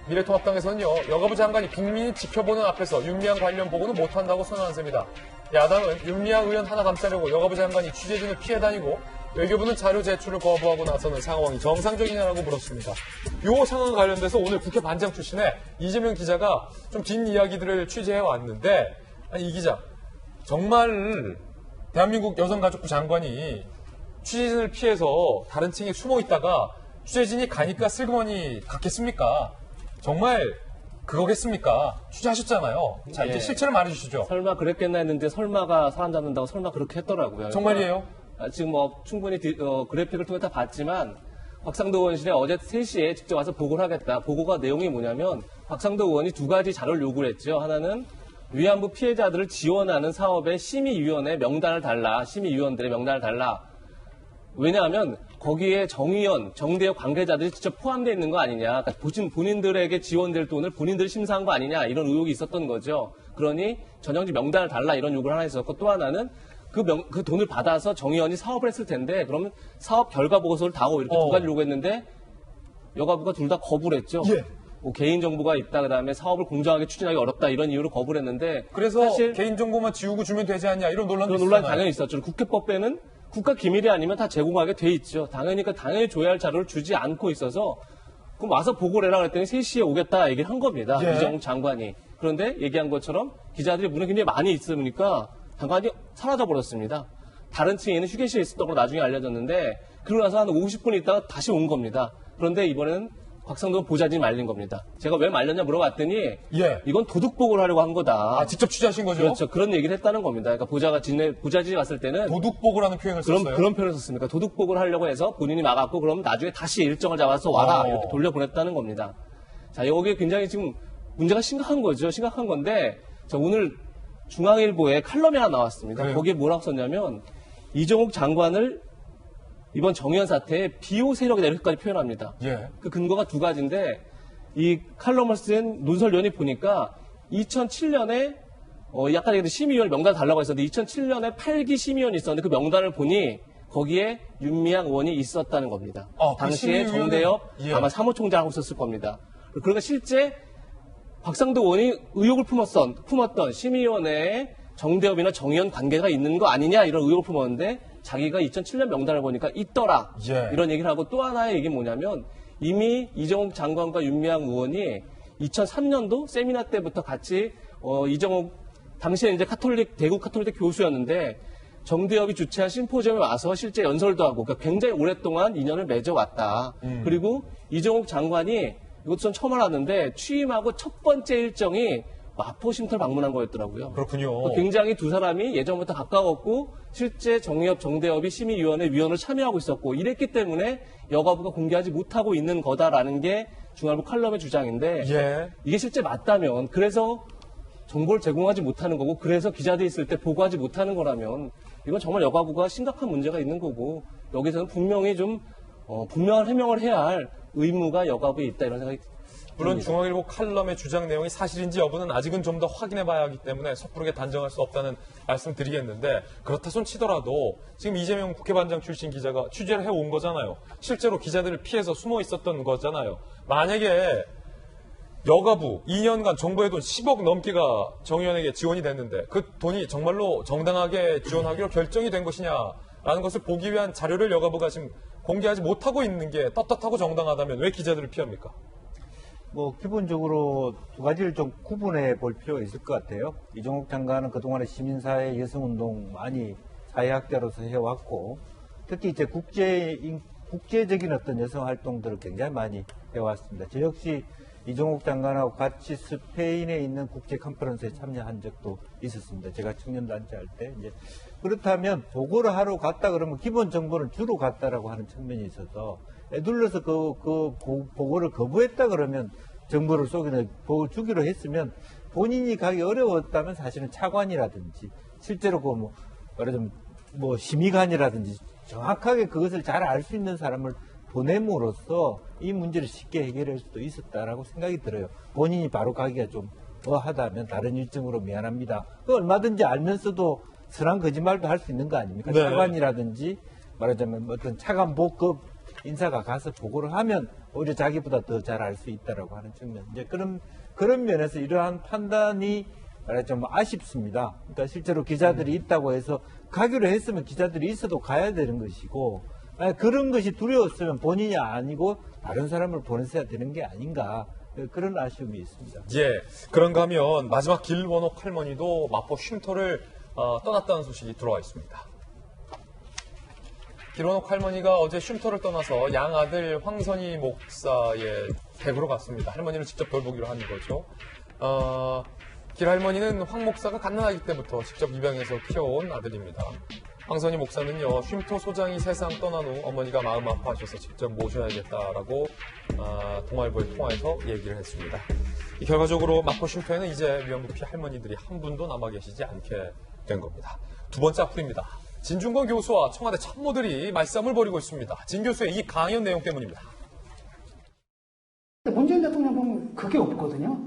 미래통합당에서는요. 여가부 장관이 국민이 지켜보는 앞에서 윤미향 관련 보고는 못한다고 선언한 셈이다. 야당은 윤미향 의원 하나 감싸려고 여가부 장관이 취재진을 피해 다니고 외교부는 자료 제출을 거부하고 나서는 상황이 정상적이냐라고 물었습니다. 이 상황과 관련돼서 오늘 국회 반장 출신의 이재명 기자가 좀 뒷이야기들을 취재해 왔는데 이 기자 정말 대한민국 여성가족부 장관이 취재진을 피해서 다른 층에 숨어 있다가 취재진이 가니까 슬그머니 갔겠습니까? 정말 그거겠습니까? 취재하셨잖아요. 자, 이제 예. 실체를 말해주시죠. 설마 그랬겠나 했는데 설마가 사람 잡는다고 설마 그렇게 했더라고요. 정말이에요? 지금 뭐 충분히 그래픽을 통해 다 봤지만 곽상도 의원실에 어제 3시에 직접 와서 보고를 하겠다. 보고가 내용이 뭐냐면 곽상도 의원이 2가지 자료를 요구를 했죠. 하나는 위안부 피해자들을 지원하는 사업의 심의위원회 명단을 달라. 심의위원들의 명단을 달라. 왜냐하면 거기에 정의연, 정대협 관계자들이 직접 포함되어 있는 거 아니냐. 그러니까 본인들에게 지원될 돈을 본인들이 심사한 거 아니냐. 이런 의혹이 있었던 거죠. 그러니 전형지 명단을 달라. 이런 요구를 하나 있었고 또 하나는 그 돈을 받아서 정의연이 사업을 했을 텐데 그러면 사업 결과 보고서를 다오 이렇게 2가지 요구했는데 여가부가 둘 다 거부를 했죠. 예. 뭐 개인정보가 있다, 그다음에 사업을 공정하게 추진하기 어렵다 이런 이유로 거부를 했는데 그래서 사실 개인정보만 지우고 주면 되지 않냐 이런 논란도 그런 논란이 있었잖아요. 당연히 있었죠. 국회법에는 국가 기밀이 아니면 다 제공하게 돼 있죠. 당연히 줘야 할 자료를 주지 않고 있어서 그럼 와서 보고를 해라 그랬더니 3시에 오겠다 얘기를 한 겁니다. 예. 이정욱 장관이. 그런데 얘기한 것처럼 기자들이 문에 굉장히 많이 있으니까 장관이 사라져버렸습니다. 다른 층에는 휴게실에 있었던 걸 나중에 알려졌는데 그러고 나서 한 50분 있다가 다시 온 겁니다. 그런데 이번에는 곽상도 보좌진이 말린 겁니다. 제가 왜 말렸냐 물어봤더니 예. 이건 도둑보고를 하려고 한 거다. 아, 직접 취재하신 거죠? 그렇죠. 그런 얘기를 했다는 겁니다. 그러니까 보좌진이 갔을 때는 도둑보고라는 표현을 썼어요. 그런 표현을 썼습니까? 도둑보고를 하려고 해서 본인이 막았고 그럼 나중에 다시 일정을 잡아서 와라 이렇게 돌려보냈다는 겁니다. 자, 여기에 굉장히 지금 문제가 심각한 거죠. 심각한 건데 자, 오늘 중앙일보에 칼럼이 하나 나왔습니다. 그래요? 거기에 뭐라고 썼냐면 이정욱 장관을 이번 정의연 사태에 비호 세력이다 이렇게까지 표현합니다. 예. 그 근거가 2가지인데 이 칼럼을 쓴 논설위원이 보니까 2007년에 약간 얘기도 심의위원 명단 달라고 했었는데 2007년에 8기 심의위원이 있었는데 그 명단을 보니 거기에 윤미향 의원이 있었다는 겁니다. 그 당시에 심의위원은- 정대협 예. 아마 사무총장하고 있었을 겁니다. 그러니까 실제 곽상도 의원이 의혹을 품었던 심의위원회에 정대협이나 정의연 관계가 있는 거 아니냐 이런 의혹을 품었는데 자기가 2007년 명단을 보니까 있더라. 예. 이런 얘기를 하고 또 하나의 얘기는 뭐냐면 이미 이정욱 장관과 윤미향 의원이 2003년도 세미나 때부터 같이 이정욱 당시에 이제 대구 카톨릭 교수였는데 정대협이 주최한 심포지엄에 와서 실제 연설도 하고 그러니까 굉장히 오랫동안 인연을 맺어왔다. 그리고 이정욱 장관이 이것도 전 처음 알았는데 취임하고 첫 번째 일정이 마포 쉼터를 방문한 거였더라고요. 그렇군요. 굉장히 두 사람이 예전부터 가까웠고 실제 정의협, 정대협이 심의위원회 위원을 참여하고 있었고 이랬기 때문에 여가부가 공개하지 못하고 있는 거다라는 게 중앙일보 칼럼의 주장인데 예. 이게 실제 맞다면 그래서 정보를 제공하지 못하는 거고 그래서 기자들이 있을 때 보고하지 못하는 거라면 이건 정말 여가부가 심각한 문제가 있는 거고 여기서는 분명히 좀 분명한 해명을 해야 할 의무가 여가부에 있다 이런 생각이 물론 듭니다. 중앙일보 칼럼의 주장 내용이 사실인지 여부는 아직은 좀 더 확인해 봐야 하기 때문에 섣부르게 단정할 수 없다는 말씀 드리겠는데 그렇다 손 치더라도 지금 이재명 국회반장 출신 기자가 취재를 해온 거잖아요. 실제로 기자들을 피해서 숨어 있었던 거잖아요. 만약에 여가부 2년간 정부의 돈 10억 넘기가 정의연에게 지원이 됐는데 그 돈이 정말로 정당하게 지원하기로 결정이 된 것이냐라는 것을 보기 위한 자료를 여가부가 지금 공개하지 못하고 있는 게 떳떳하고 정당하다면 왜 기자들을 피합니까? 뭐 기본적으로 2가지를 좀 구분해 볼 필요가 있을 것 같아요. 이정욱 장관은 그동안에 시민사회 여성운동 많이 사회학자로서 해왔고 특히 이제 국제적인 어떤 여성 활동들을 굉장히 많이 해왔습니다. 저 역시 이정욱 장관하고 같이 스페인에 있는 국제 컨퍼런스에 참여한 적도 있었습니다. 제가 청년단체 할 때. 이제 그렇다면 보고를 하러 갔다 그러면 기본 정보를 주로 갔다라고 하는 측면이 있어서 애둘러서 그 보고를 거부했다 그러면 정보를 주기로 했으면 본인이 가기 어려웠다면 사실은 차관이라든지 실제로 말하자면 심의관이라든지 정확하게 그것을 잘 알 수 있는 사람을 보냄으로써 이 문제를 쉽게 해결할 수도 있었다라고 생각이 들어요. 본인이 바로 가기가 좀 하다면 다른 일정으로 미안합니다. 그 얼마든지 알면서도 선한 거짓말도 할 수 있는 거 아닙니까? 네. 차관이라든지 말하자면 어떤 차관 복급 인사가 가서 보고를 하면 오히려 자기보다 더 잘 알 수 있다라고 하는 측면. 이제 그런 면에서 이러한 판단이 말하자면 아쉽습니다. 그러니까 실제로 기자들이 있다고 해서 가기로 했으면 기자들이 있어도 가야 되는 것이고 그런 것이 두려웠으면 본인이 아니고 다른 사람을 보냈어야 되는 게 아닌가 그런 아쉬움이 있습니다. 예, 그런가 하면 마지막 길원옥 할머니도 마포 쉼터를 떠났다는 소식이 들어와 있습니다. 길원옥 할머니가 어제 쉼터를 떠나서 양아들 황선희 목사의 댁으로 갔습니다. 할머니를 직접 돌보기로 한 거죠. 길 할머니는 황 목사가 갓난아기 때부터 직접 입양해서 키워온 아들입니다. 황선희 목사는요, 쉼터 소장이 세상 떠난 후 어머니가 마음 아파하셔서 직접 모셔야겠다라고 동아일보에 통화해서 얘기를 했습니다. 결과적으로 마포 쉼터에는 이제 위안부 피해 할머니들이 한 분도 남아 계시지 않게 된 겁니다. 두 번째 악플입니다. 진중권 교수와 청와대 참모들이 말싸움을 벌이고 있습니다. 진 교수의 이 강연 내용 때문입니다. 문재인 대통령 보면 그게 없거든요.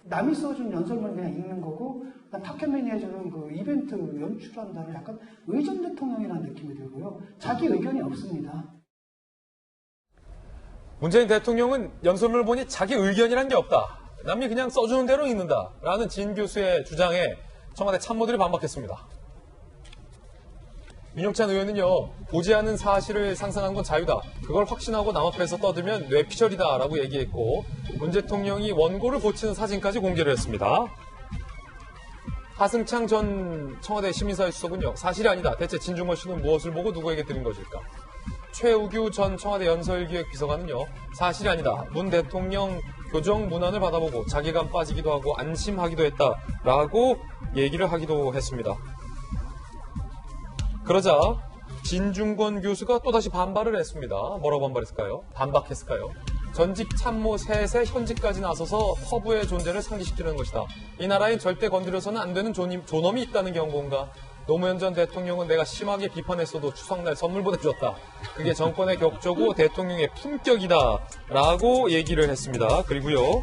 남이 써준 연설문 그냥 읽는 거고, 탁현민이 해주는 그 이벤트 연출한다는 약간 의전 대통령이라는 느낌이 들고요. 자기 의견이 없습니다. 문재인 대통령은 연설문을 보니 자기 의견이란 게 없다. 남이 그냥 써주는 대로 읽는다. 라는 진 교수의 주장에 청와대 참모들이 반박했습니다. 윤영찬 의원은요, 보지 않은 사실을 상상한 건 자유다. 그걸 확신하고 남 앞에서 떠들면 뇌피셜이다. 라고 얘기했고, 문 대통령이 원고를 고치는 사진까지 공개를 했습니다. 하승창 전 청와대 시민사회 수석은요, 사실이 아니다. 대체 진중권 씨는 무엇을 보고 누구에게 드린 것일까? 최우규 전 청와대 연설기획비서관은요, 사실이 아니다. 문 대통령 교정 문안을 받아보고 자괴감 빠지기도 하고 안심하기도 했다라고 얘기를 하기도 했습니다. 그러자 진중권 교수가 또다시 반발을 했습니다. 뭐라고 반발했을까요? 반박했을까요? 전직 참모 셋의 현직까지 나서서 허브의 존재를 상기시키는 것이다. 이 나라엔 절대 건드려서는 안 되는 존엄이 있다는 경고인가? 노무현 전 대통령은 내가 심하게 비판했어도 추석날 선물 보내줬다. 그게 정권의 격조고 대통령의 품격이다. 라고 얘기를 했습니다. 그리고요,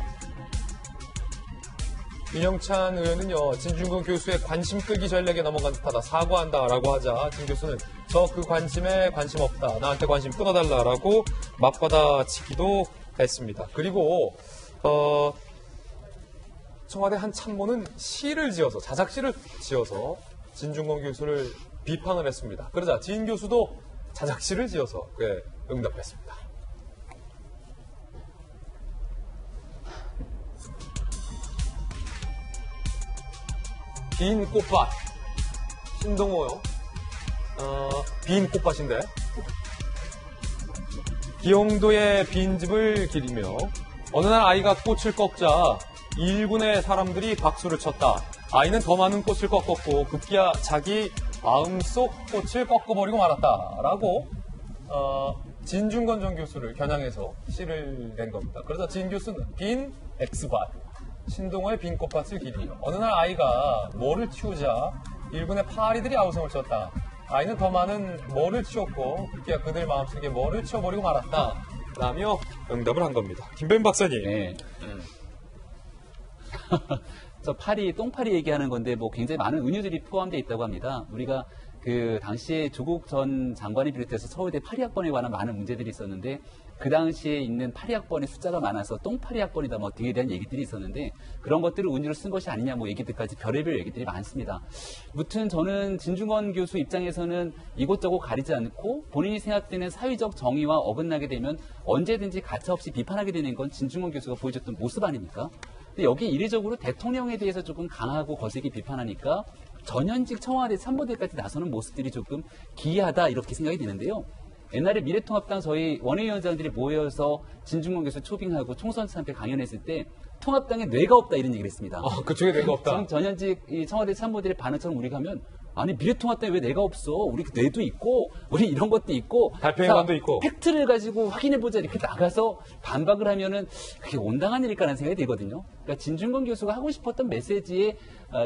윤영찬 의원은요, 진중권 교수의 관심 끌기 전략에 넘어간 듯하다. 사과한다. 라고 하자 진 교수는 저 그 관심에 관심 없다. 나한테 관심 끊어달라라고 맞받아치기도 했습니다. 그리고 청와대 한 참모는 시를 지어서, 자작시를 지어서 진중권 교수를 비판을 했습니다. 그러자 진 교수도 자작시를 지어서 응답했습니다. 빈 꽃밭. 신동호요. 빈 꽃밭인데. 기영도의 빈집을 기리며 어느 날 아이가 꽃을 꺾자 일군의 사람들이 박수를 쳤다. 아이는 더 많은 꽃을 꺾었고 급기야 자기 마음속 꽃을 꺾어버리고 말았다. 라고 진중권 전 교수를 겨냥해서 시를 낸 겁니다. 그래서 진 교수는 빈 X밭, 신동호의 빈 꽃밭을 기리며 어느 날 아이가 뭐를 틔우자 일군의 파리들이 아우성을 쳤다. 아이는 더 많은 뭐를 치웠고 급기야 그들 마음속에 뭐를 치워버리고 말았다. 라며 응답을 한 겁니다. 김弁박사님. 네. 저 파리, 똥파리 얘기하는 건데 뭐 굉장히 많은 은유들이 포함되어 있다고 합니다. 우리가 그 당시에 조국 전 장관을 비롯해서 서울대 파리학번에 관한 많은 문제들이 있었는데 그 당시에 있는 파리학번의 숫자가 많아서 똥파리학번이다 뭐 등에 대한 얘기들이 있었는데 그런 것들을 운유로 쓴 것이 아니냐 뭐 얘기들까지 별의별 얘기들이 많습니다. 무튼 저는 진중권 교수 입장에서는 이곳저곳 가리지 않고 본인이 생각되는 사회적 정의와 어긋나게 되면 언제든지 가차없이 비판하게 되는 건 진중권 교수가 보여줬던 모습 아닙니까? 근데 여기 이례적으로 대통령에 대해서 조금 강하고 거세게 비판하니까 전현직 청와대 참모들까지 나서는 모습들이 조금 기이하다 이렇게 생각이 드는데요. 옛날에 미래통합당 저희 원외위원장들이 모여서 진중권 교수 초빙하고 총선 참패 강연했을 때 통합당에 뇌가 없다 이런 얘기를 했습니다. 그쪽에 뇌가 없다. 전현직 이 청와대 참모들의 반응처럼 우리가 하면 아니 미래통합당에 왜 뇌가 없어? 우리 뇌도 있고 우리 이런 것도 있고 발표회관도 있고 팩트를 가지고 확인해보자 이렇게 나가서 반박을 하면은 그게 온당한 일일까라는 생각이 들거든요. 그러니까 진중권 교수가 하고 싶었던 메시지의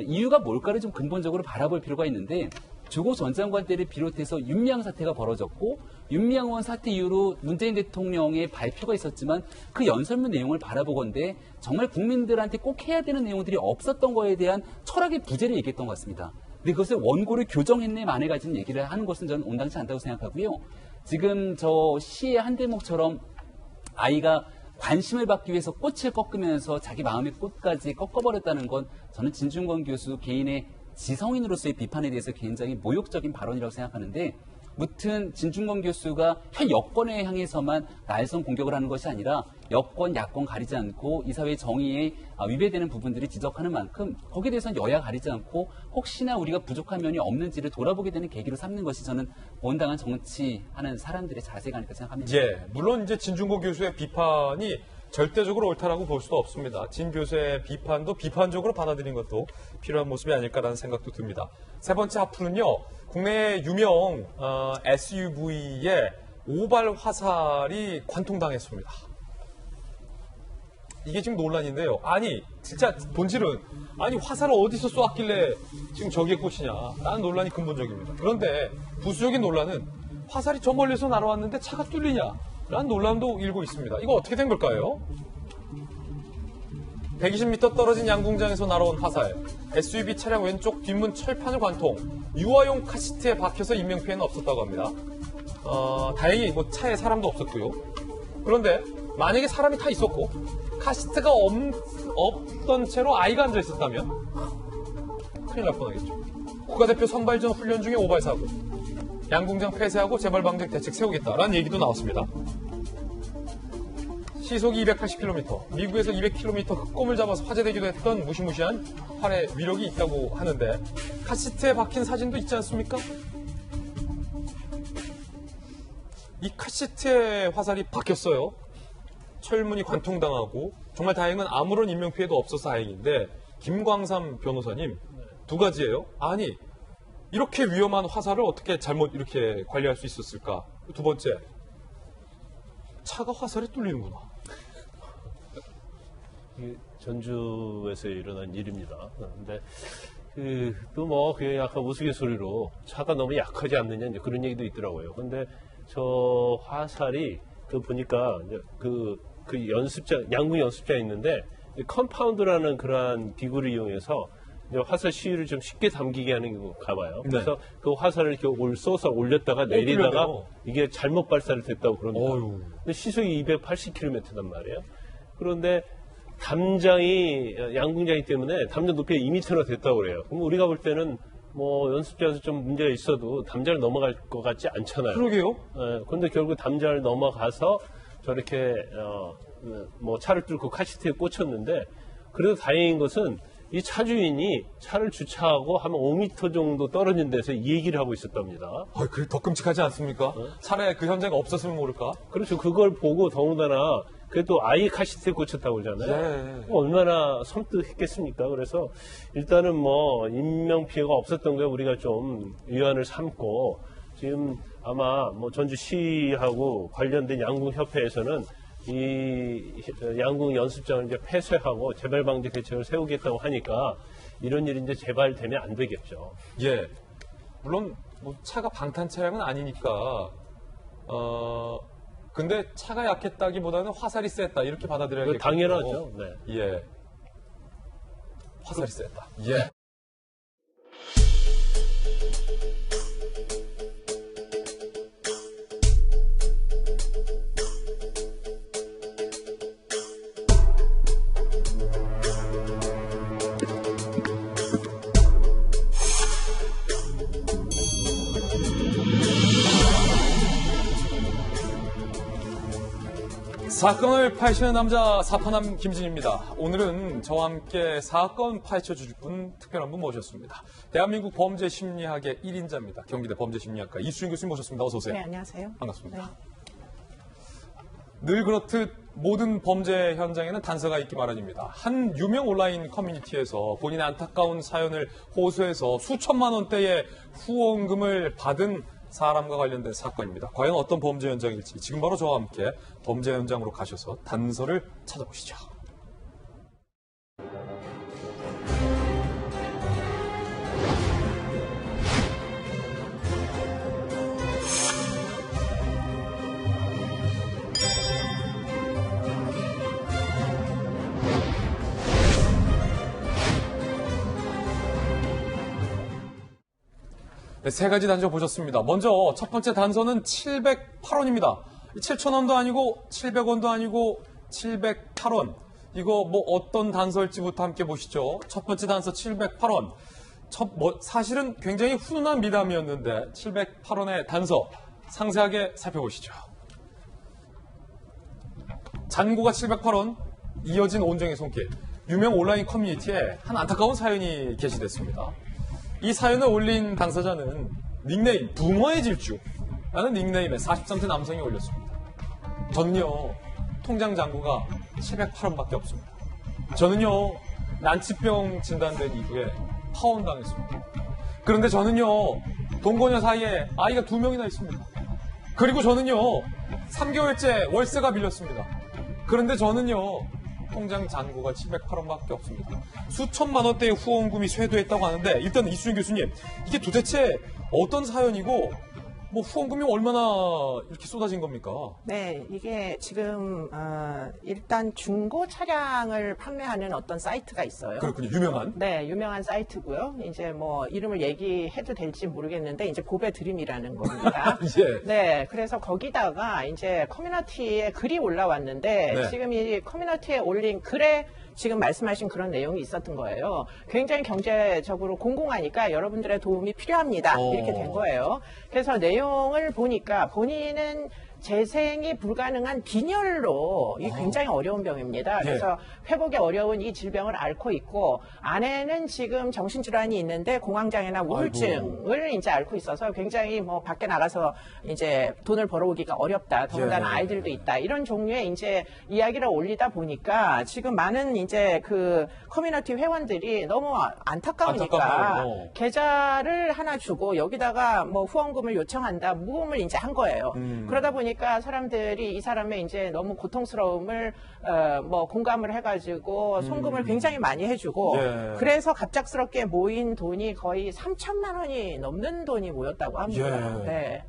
이유가 뭘까를 좀 근본적으로 바라볼 필요가 있는데 조국 전 장관 때를 비롯해서 윤미향 사태가 벌어졌고 윤미향 의원 사태 이후로 문재인 대통령의 발표가 있었지만 그 연설문 내용을 바라보건대 정말 국민들한테 꼭 해야 되는 내용들이 없었던 거에 대한 철학의 부재를 얘기했던 것 같습니다. 근데 그것을 원고를 교정했네 만에 가진 얘기를 하는 것은 저는 온당치 않다고 생각하고요. 지금 저 시의 한 대목처럼 아이가 관심을 받기 위해서 꽃을 꺾으면서 자기 마음의 꽃까지 꺾어버렸다는 건 저는 진중권 교수 개인의 지성인으로서의 비판에 대해서 굉장히 모욕적인 발언이라고 생각하는데 무튼 진중권 교수가 현 여권에 향해서만 날선 공격을 하는 것이 아니라 여권, 야권 가리지 않고 이 사회 정의에 위배되는 부분들이 지적하는 만큼 거기에 대해서는 여야 가리지 않고 혹시나 우리가 부족한 면이 없는지를 돌아보게 되는 계기로 삼는 것이 저는 온당한 정치하는 사람들의 자세가 아닐까 생각합니다. 예, 물론 이제 진중권 교수의 비판이 절대적으로 옳다라고 볼 수도 없습니다. 진 교수의 비판도 비판적으로 받아들인 것도 필요한 모습이 아닐까라는 생각도 듭니다. 세 번째 하프는요, 국내 유명 SUV의 오발 화살이 관통당했습니다. 이게 지금 논란인데요. 아니, 진짜 본질은, 아니, 화살을 어디서 쏘았길래 지금 저기에 꽂히냐. 라는 논란이 근본적입니다. 그런데 부수적인 논란은 화살이 저 멀리서 날아왔는데 차가 뚫리냐. 라는 논란도 일고 있습니다. 이거 어떻게 된 걸까요? 120m 떨어진 양궁장에서 날아온 화살. SUV 차량 왼쪽 뒷문 철판을 관통. 유아용 카시트에 박혀서 인명피해는 없었다고 합니다. 다행히 뭐 차에 사람도 없었고요. 그런데 만약에 사람이 타 있었고 카시트가 없던 채로 아이가 앉아 있었다면 큰일 날 뻔하겠죠. 국가대표 선발전 훈련 중에 오발 사고. 양궁장 폐쇄하고 재발 방지 대책 세우겠다라는 얘기도 나왔습니다. 시속이 280km, 미국에서 200km 흑곰을 잡아서 화제되기도 했던 무시무시한 활의 위력이 있다고 하는데 카시트에 박힌 사진도 있지 않습니까? 이 카시트에 화살이 박혔어요. 철문이 관통당하고 정말 다행은 아무런 인명피해도 없어서 다행인데 김광삼 변호사님 두 가지예요. 아니 이렇게 위험한 화살을 어떻게 잘못 이렇게 관리할 수 있었을까? 두 번째, 차가 화살에 뚫리는구나. 전주에서 일어난 일입니다. 근데 또 뭐 그게 약간 우스갯소리로 차가 너무 약하지 않느냐 이제 그런 얘기도 있더라고요. 근데 저 화살이 보니까 그 연습장 양궁 연습장에 있는데 컴파운드라는 그러한 기구를 이용해서 화살 시위를 좀 쉽게 담기게 하는 건가 봐요. 네. 그래서 그 화살을 이렇게 쏘서 올렸다가 내리다가 뚫렸네요. 이게 잘못 발사를 됐다고 그럽니다. 어휴. 근데 시속이 280km단 말이에요. 그런데 담장이 양궁장이기 때문에 담장 높이가 2m나 됐다고 그래요. 그럼 우리가 볼 때는 뭐 연습장에서 좀 문제가 있어도 담장을 넘어갈 것 같지 않잖아요. 그러게요. 그런데 결국 담장을 넘어가서 저렇게 뭐 차를 뚫고 카시트에 꽂혔는데 그래도 다행인 것은 이 차주인이 차를 주차하고 한 5m 정도 떨어진 데서 이 얘기를 하고 있었답니다. 그게 더 끔찍하지 않습니까? 차라리 그 현장에 없었으면 모를까? 그렇죠. 그걸 보고 더군다나 그래도 아이 카시트에 꽂혔다고 그러잖아요. 네. 얼마나 섬뜩했겠습니까? 그래서 일단은 뭐 인명피해가 없었던 거에 우리가 좀 위안을 삼고 지금 아마 뭐 전주시하고 관련된 양궁협회에서는 이 양궁 연습장을 이제 폐쇄하고 재발 방지 대책을 세우겠다고 하니까 이런 일이 이제 재발되면 안 되겠죠. 예. 물론 뭐 차가 방탄 차량은 아니니까 근데 차가 약했다기보다는 화살이 셌다 이렇게 받아들여야겠고. 당연하죠. 네. 예. 화살이 셌다. 예. 사건을 파헤치는 남자 사파남 김진입니다. 오늘은 저와 함께 사건 파헤쳐주실 분 특별한 분 모셨습니다. 대한민국 범죄심리학의 1인자입니다. 경기대 범죄심리학과 이수진 교수님 모셨습니다. 어서 오세요. 네, 안녕하세요. 반갑습니다. 네. 늘 그렇듯 모든 범죄 현장에는 단서가 있기 마련입니다. 한 유명 온라인 커뮤니티에서 본인의 안타까운 사연을 호소해서 수천만 원대의 후원금을 받은 사람과 관련된 사건입니다. 과연 어떤 범죄 현장일지 지금 바로 저와 함께 범죄 현장으로 가셔서 단서를 찾아보시죠. 네, 세 가지 단서 보셨습니다. 먼저 첫 번째 단서는 708원입니다. 7,000원도 아니고 700원도 아니고 708원. 이거 뭐 어떤 단서일지부터 함께 보시죠. 첫 번째 단서 708원. 사실은 굉장히 훈훈한 미담이었는데 708원의 단서 상세하게 살펴보시죠. 잔고가 708원, 이어진 온정의 손길. 유명 온라인 커뮤니티에 한 안타까운 사연이 게시됐습니다. 이 사연을 올린 당사자는 닉네임 붕어의 질주라는 닉네임의 43세 남성이 올렸습니다. 저는요, 통장 잔고가 708원밖에 없습니다. 저는요, 난치병 진단된 이후에 파혼당했습니다. 그런데 저는요, 동거녀 사이에 아이가 2명이나 있습니다. 그리고 저는요, 3개월째 월세가 밀렸습니다. 그런데 저는요, 통장 잔고가 708원밖에 없습니다. 수천만 원대의 후원금이 쇄도했다고 하는데, 일단 이수진 교수님, 이게 도대체 어떤 사연이고, 뭐 후원금이 얼마나 이렇게 쏟아진 겁니까? 네, 이게 지금 일단 중고 차량을 판매하는 어떤 사이트가 있어요. 그렇군요. 유명한? 네, 유명한 사이트고요. 이제 뭐 이름을 얘기해도 될지 모르겠는데 이제 고배 드림이라는 겁니다. 예. 네, 그래서 거기다가 이제 커뮤니티에 글이 올라왔는데 네. 지금 이 커뮤니티에 올린 글에 지금 말씀하신 그런 내용이 있었던 거예요. 굉장히 경제적으로 공공하니까 여러분들의 도움이 필요합니다. 이렇게 된 거예요. 그래서 내용을 보니까 본인은 재생이 불가능한 빈혈로 이 굉장히 어려운 병입니다. 그래서 회복이 어려운 이 질병을 앓고 있고 아내는 지금 정신질환이 있는데 공황장애나 우울증을 이제 앓고 있어서 굉장히 뭐 밖에 나가서 이제 돈을 벌어오기가 어렵다. 더군다나 아이들도 있다. 이런 종류의 이제 이야기를 올리다 보니까 지금 많은 이제 그 커뮤니티 회원들이 너무 안타까우니까 계좌를 하나 주고 여기다가 뭐 후원금을 요청한다. 모금을 이제 한 거예요. 그러다 보니까 사람들이 이 사람의 이제 너무 고통스러움을 뭐 공감을 해가지고 송금을 굉장히 많이 해주고 그래서 갑작스럽게 모인 돈이 거의 3천만 원이 넘는 돈이 모였다고 합니다. 네.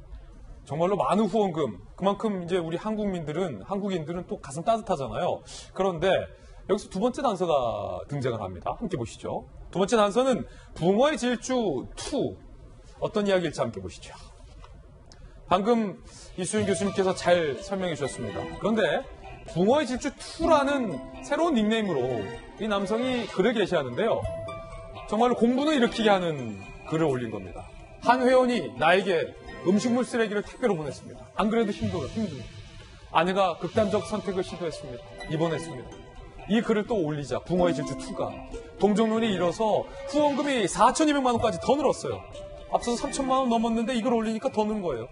정말로 많은 후원금. 그만큼 이제 우리 한국인들은 또 가슴 따뜻하잖아요. 그런데 여기서 두 번째 단서가 등장을 합니다. 함께 보시죠. 두 번째 단서는 붕어의 질주 2. 어떤 이야기일지 함께 보시죠. 방금 이수윤 교수님께서 잘 설명해 주셨습니다. 그런데 붕어의 질주 2라는 새로운 닉네임으로 이 남성이 글을 게시하는데요. 정말로 공분을 일으키게 하는 글을 올린 겁니다. 한 회원이 나에게 음식물 쓰레기를 택배로 보냈습니다. 안 그래도 힘듭니다. 아내가 극단적 선택을 시도했습니다. 입원했습니다. 이 글을 또 올리자 붕어의 질주 2가 동정론이 일어서 후원금이 4,200만 원까지 더 늘었어요. 앞서서 3천만 원 넘었는데 이걸 올리니까 더 는 거예요.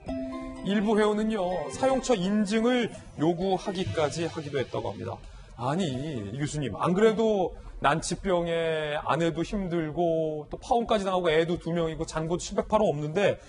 일부 회원은요, 사용처 인증을 요구하기까지 하기도 했다고 합니다. 아니, 이 교수님, 안 그래도 난치병에 아내도 힘들고 또 파혼까지 당하고 애도 2명이고 잔고도 708원 없는데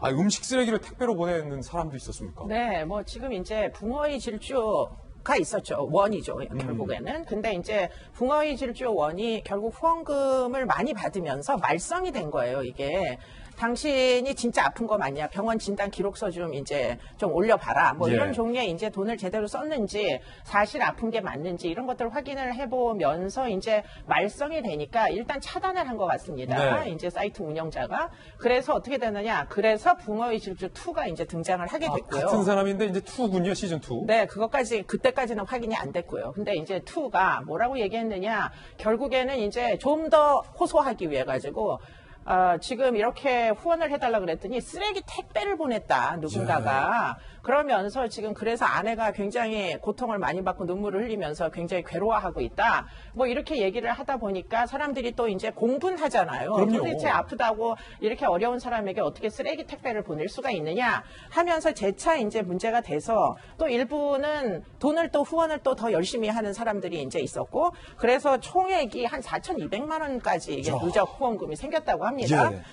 음식 쓰레기를 택배로 보내는 사람도 있었습니까? 네, 뭐 지금 이제 붕어의 질주가 있었죠. 원이죠, 결국에는. 근데 이제 붕어의 질주 원이 결국 후원금을 많이 받으면서 말썽이 된 거예요, 이게. 당신이 진짜 아픈 거 맞냐? 병원 진단 기록서 좀 이제 좀 올려봐라. 뭐 이런 종류의 이제 돈을 제대로 썼는지, 사실 아픈 게 맞는지 이런 것들을 확인을 해보면서 이제 말썽이 되니까 일단 차단을 한 것 같습니다. 이제 사이트 운영자가. 그래서 어떻게 되느냐? 그래서 붕어의 질주 2가 이제 등장을 하게 됐고요. 같은 사람인데 이제 2군요, 시즌 2. 네, 그때까지는 확인이 안 됐고요. 근데 이제 2가 뭐라고 얘기했느냐? 결국에는 이제 좀 더 호소하기 위해 가지고. 지금 이렇게 후원을 해달라 그랬더니 쓰레기 택배를 보냈다, 누군가가. 그러면서 지금 그래서 아내가 굉장히 고통을 많이 받고 눈물을 흘리면서 굉장히 괴로워하고 있다. 뭐 이렇게 얘기를 하다 보니까 사람들이 또 이제 공분하잖아요. 그럼요. 도대체 아프다고 이렇게 어려운 사람에게 어떻게 쓰레기 택배를 보낼 수가 있느냐 하면서 재차 이제 문제가 돼서 또 일부는 돈을 또 후원을 또 더 열심히 하는 사람들이 이제 있었고 그래서 총액이 한 4,200만 원까지 이게 누적 후원금이 생겼다고 합니다.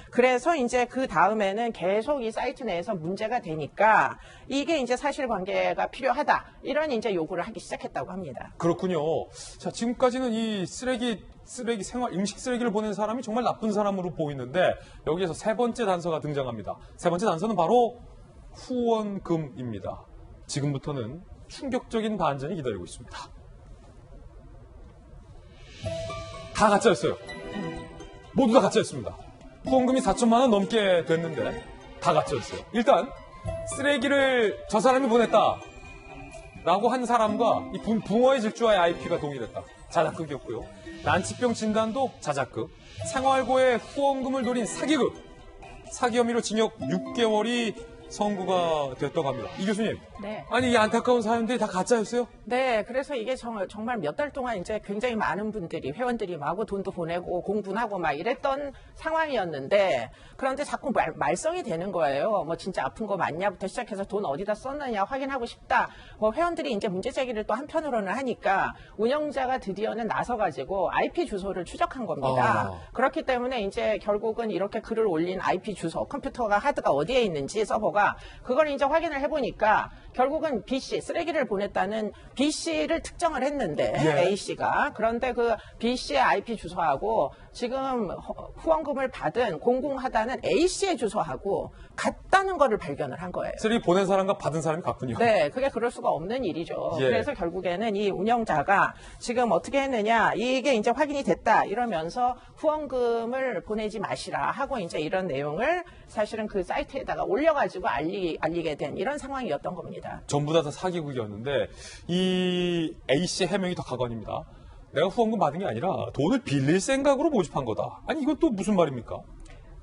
그래서 이제 그 다음에는 계속 이 사이트 내에서 문제가 되니까 이게 이제 사실관계가 필요하다 이런 이제 요구를 하기 시작했다고 합니다. 그렇군요. 자, 지금까지는 이 음식 쓰레기를 보낸 사람이 정말 나쁜 사람으로 보이는데 여기에서 세 번째 단서가 등장합니다. 세 번째 단서는 바로 후원금입니다. 지금부터는 충격적인 반전이 기다리고 있습니다. 다 가짜였어요. 모두 다 가짜였습니다. 후원금이 4천만 원 넘게 됐는데 다 가짜였어요. 일단 쓰레기를 저 사람이 보냈다 라고 한 사람과 이 붕어의 질주와의 IP가 동일했다. 자작극이었고요. 난치병 진단도 자작극, 생활고의 후원금을 노린 사기극, 사기 혐의로 징역 6개월이 선고가 됐다고 합니다. 이 교수님, 네. 아니 이 안타까운 사연들이 다 가짜였어요? 네, 그래서 이게 정말 몇 달 동안 이제 굉장히 많은 분들이, 회원들이 마구 돈도 보내고 공분하고 막 이랬던 상황이었는데, 그런데 자꾸 말썽이 되는 거예요. 뭐 진짜 아픈 거 맞냐부터 시작해서 돈 어디다 썼느냐 확인하고 싶다. 뭐 회원들이 이제 문제 제기를 또 한편으로는 하니까 운영자가 드디어는 나서가지고 IP 주소를 추적한 겁니다. 그렇기 때문에 이제 결국은 이렇게 글을 올린 IP 주소, 컴퓨터가 하드가 어디에 있는지 서버가 그걸 이제 확인을 해보니까 결국은 B씨, 쓰레기를 보냈다는 B씨를 특정을 했는데 A씨가. 그런데 그 B씨의 IP 주소하고 지금 후원금을 받은 공공하다는 A씨의 주소하고 같다는 거를 발견을 한 거예요. 쓰레기 보낸 사람과 받은 사람이 같군요. 네, 그게 그럴 수가 없는 일이죠. 그래서 결국에는 이 운영자가 지금 어떻게 했느냐, 이게 이제 확인이 됐다 이러면서 후원금을 보내지 마시라 하고 이제 이런 내용을 사실은 그 사이트에다가 올려가지고 알리게 된 이런 상황이었던 겁니다. 전부 다 사기극이었는데 이 A씨의 해명이 더 가관입니다. 내가 후원금 받은 게 아니라 돈을 빌릴 생각으로 모집한 거다. 아니 이건 또 무슨 말입니까?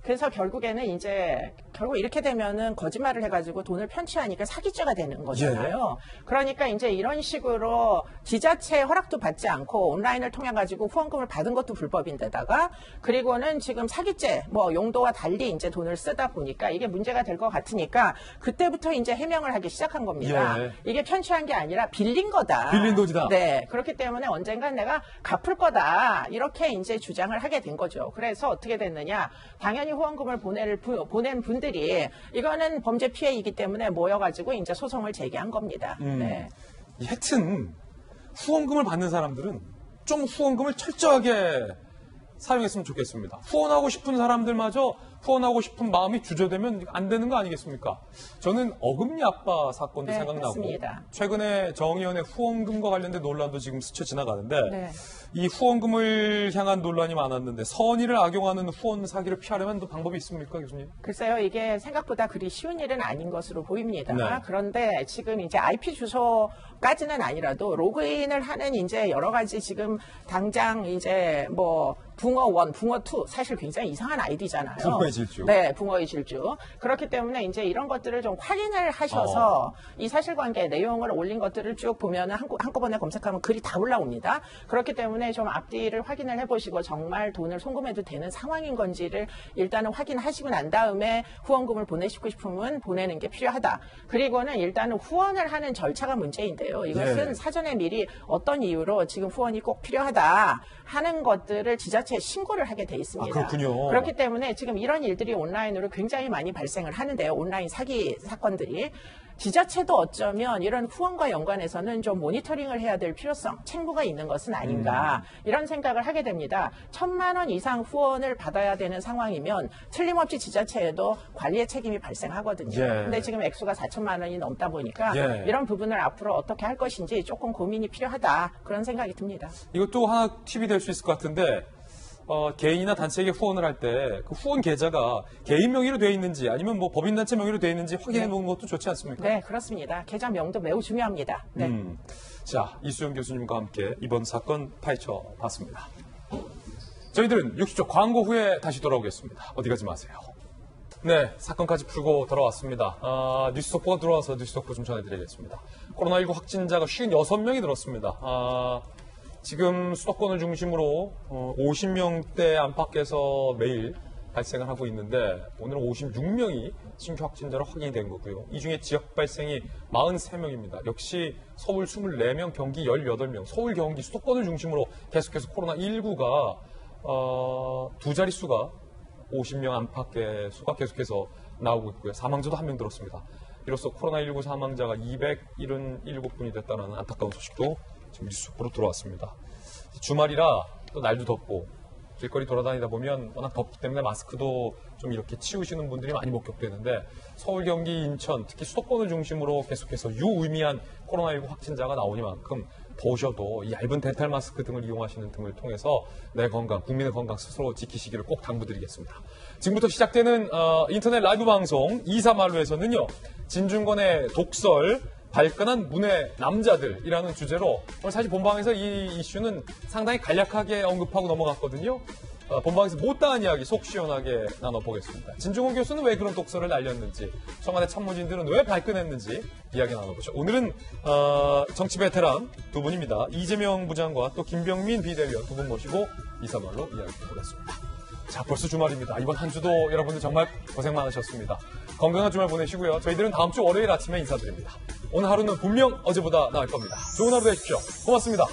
그래서 결국에는 이제 결국 이렇게 되면은 거짓말을 해가지고 돈을 편취하니까 사기죄가 되는 거잖아요. 그러니까 이제 이런 식으로 지자체 허락도 받지 않고 온라인을 통해 가지고 후원금을 받은 것도 불법인데다가 그리고는 지금 사기죄 뭐 용도와 달리 이제 돈을 쓰다 보니까 이게 문제가 될 것 같으니까 그때부터 이제 해명을 하기 시작한 겁니다. 이게 편취한 게 아니라 빌린 거다. 빌린 돈이다. 네, 그렇기 때문에 언젠간 내가 갚을 거다 이렇게 이제 주장을 하게 된 거죠. 그래서 어떻게 됐느냐? 당연히 후원금을 보낸 분들이 이거는 범죄 피해이기 때문에 모여가지고 이제 소송을 제기한 겁니다. 네. 하여튼 후원금을 받는 사람들은 좀 후원금을 철저하게 사용했으면 좋겠습니다. 후원하고 싶은 사람들마저 후원하고 싶은 마음이 주저되면 안 되는 거 아니겠습니까? 저는 어금니 아빠 사건도 생각나고 맞습니다. 최근에 정의연의 후원금과 관련된 논란도 지금 스쳐 지나가는데 이 후원금을 향한 논란이 많았는데 선의를 악용하는 후원 사기를 피하려면 또 방법이 있습니까, 교수님? 글쎄요, 이게 생각보다 그리 쉬운 일은 아닌 것으로 보입니다. 네. 그런데 지금 이제 IP 주소까지는 아니라도 로그인을 하는 이제 여러 가지 지금 당장 이제 뭐 붕어1, 붕어2 사실 굉장히 이상한 아이디잖아요. 붕어의 질주. 네, 붕어의 질주. 그렇기 때문에 이제 이런 것들을 좀 확인을 하셔서 이 사실관계 내용을 올린 것들을 쭉 보면 한꺼번에 검색하면 글이 다 올라옵니다. 그렇기 때문에 좀 앞뒤를 확인을 해보시고 정말 돈을 송금해도 되는 상황인 건지를 일단은 확인하시고 난 다음에 후원금을 보내시고 싶으면 보내는 게 필요하다. 그리고는 일단은 후원을 하는 절차가 문제인데요. 이것은 사전에 미리 어떤 이유로 지금 후원이 꼭 필요하다 하는 것들을 지자체에 신고를 하게 돼 있습니다. 그렇군요. 그렇기 때문에 지금 이런 일들이 온라인으로 굉장히 많이 발생을 하는데요. 온라인 사기 사건들이. 지자체도 어쩌면 이런 후원과 연관해서는 좀 모니터링을 해야 될 필요성, 책무가 있는 것은 아닌가 이런 생각을 하게 됩니다. 1,000만 원 이상 후원을 받아야 되는 상황이면 틀림없이 지자체에도 관리의 책임이 발생하거든요. 근데 지금 액수가 4천만 원이 넘다 보니까 이런 부분을 앞으로 어떻게 할 것인지 조금 고민이 필요하다 그런 생각이 듭니다. 이것도 하나 팁이 될 수 있을 것 같은데 개인이나 단체에게 후원을 할 때 그 후원 계좌가 개인 명의로 되어 있는지 아니면 뭐 법인단체 명의로 되어 있는지 확인해 보는 것도 좋지 않습니까? 네, 그렇습니다. 계좌명도 매우 중요합니다. 네. 자, 이수영 교수님과 함께 이번 사건 파헤쳐 봤습니다. 저희들은 60초 광고 후에 다시 돌아오겠습니다. 어디 가지 마세요. 네, 사건까지 풀고 돌아왔습니다. 뉴스 속보가 들어와서 뉴스 속보 좀 전해드리겠습니다. 코로나19 확진자가 56명이 늘었습니다. 지금 수도권을 중심으로 50명대 안팎에서 매일 발생을 하고 있는데 오늘은 56명이 신규 확진자로 확인이 된 거고요. 이 중에 지역 발생이 43명입니다. 역시 서울 24명, 경기 18명, 서울, 경기, 수도권을 중심으로 계속해서 코로나19가 두 자릿수가 50명 안팎의 수가 계속해서 나오고 있고요. 사망자도 1명 들었습니다. 이로써 코로나19 사망자가 277분이 됐다는 안타까운 소식도 지금 뉴스 속보로 들어왔습니다. 주말이라 또 날도 덥고 길거리 돌아다니다 보면 워낙 덥기 때문에 마스크도 좀 이렇게 치우시는 분들이 많이 목격되는데 서울, 경기, 인천, 특히 수도권을 중심으로 계속해서 유의미한 코로나19 확진자가 나오니만큼 더우셔도 이 얇은 덴탈 마스크 등을 이용하시는 등을 통해서 내 건강, 국민의 건강 스스로 지키시기를 꼭 당부드리겠습니다. 지금부터 시작되는 인터넷 라이브 방송 2, 3할로에서는요. 진중권의 독설, 발끈한 문의 남자들이라는 주제로 오늘 사실 본방에서 이 이슈는 상당히 간략하게 언급하고 넘어갔거든요. 본방에서 못다한 이야기 속 시원하게 나눠보겠습니다. 진중호 교수는 왜 그런 독서를 날렸는지, 청와대 참모진들은 왜 발끈했는지 이야기 나눠보죠. 오늘은 정치 베테랑 두 분입니다. 이재명 부장과 또 김병민 비대위원 두 분 모시고 이사말로 이야기해보겠습니다. 자, 벌써 주말입니다. 이번 한 주도 여러분들 정말 고생 많으셨습니다. 건강한 주말 보내시고요. 저희들은 다음 주 월요일 아침에 인사드립니다. 오늘 하루는 분명 어제보다 나을 겁니다. 좋은 하루 되십시오. 고맙습니다.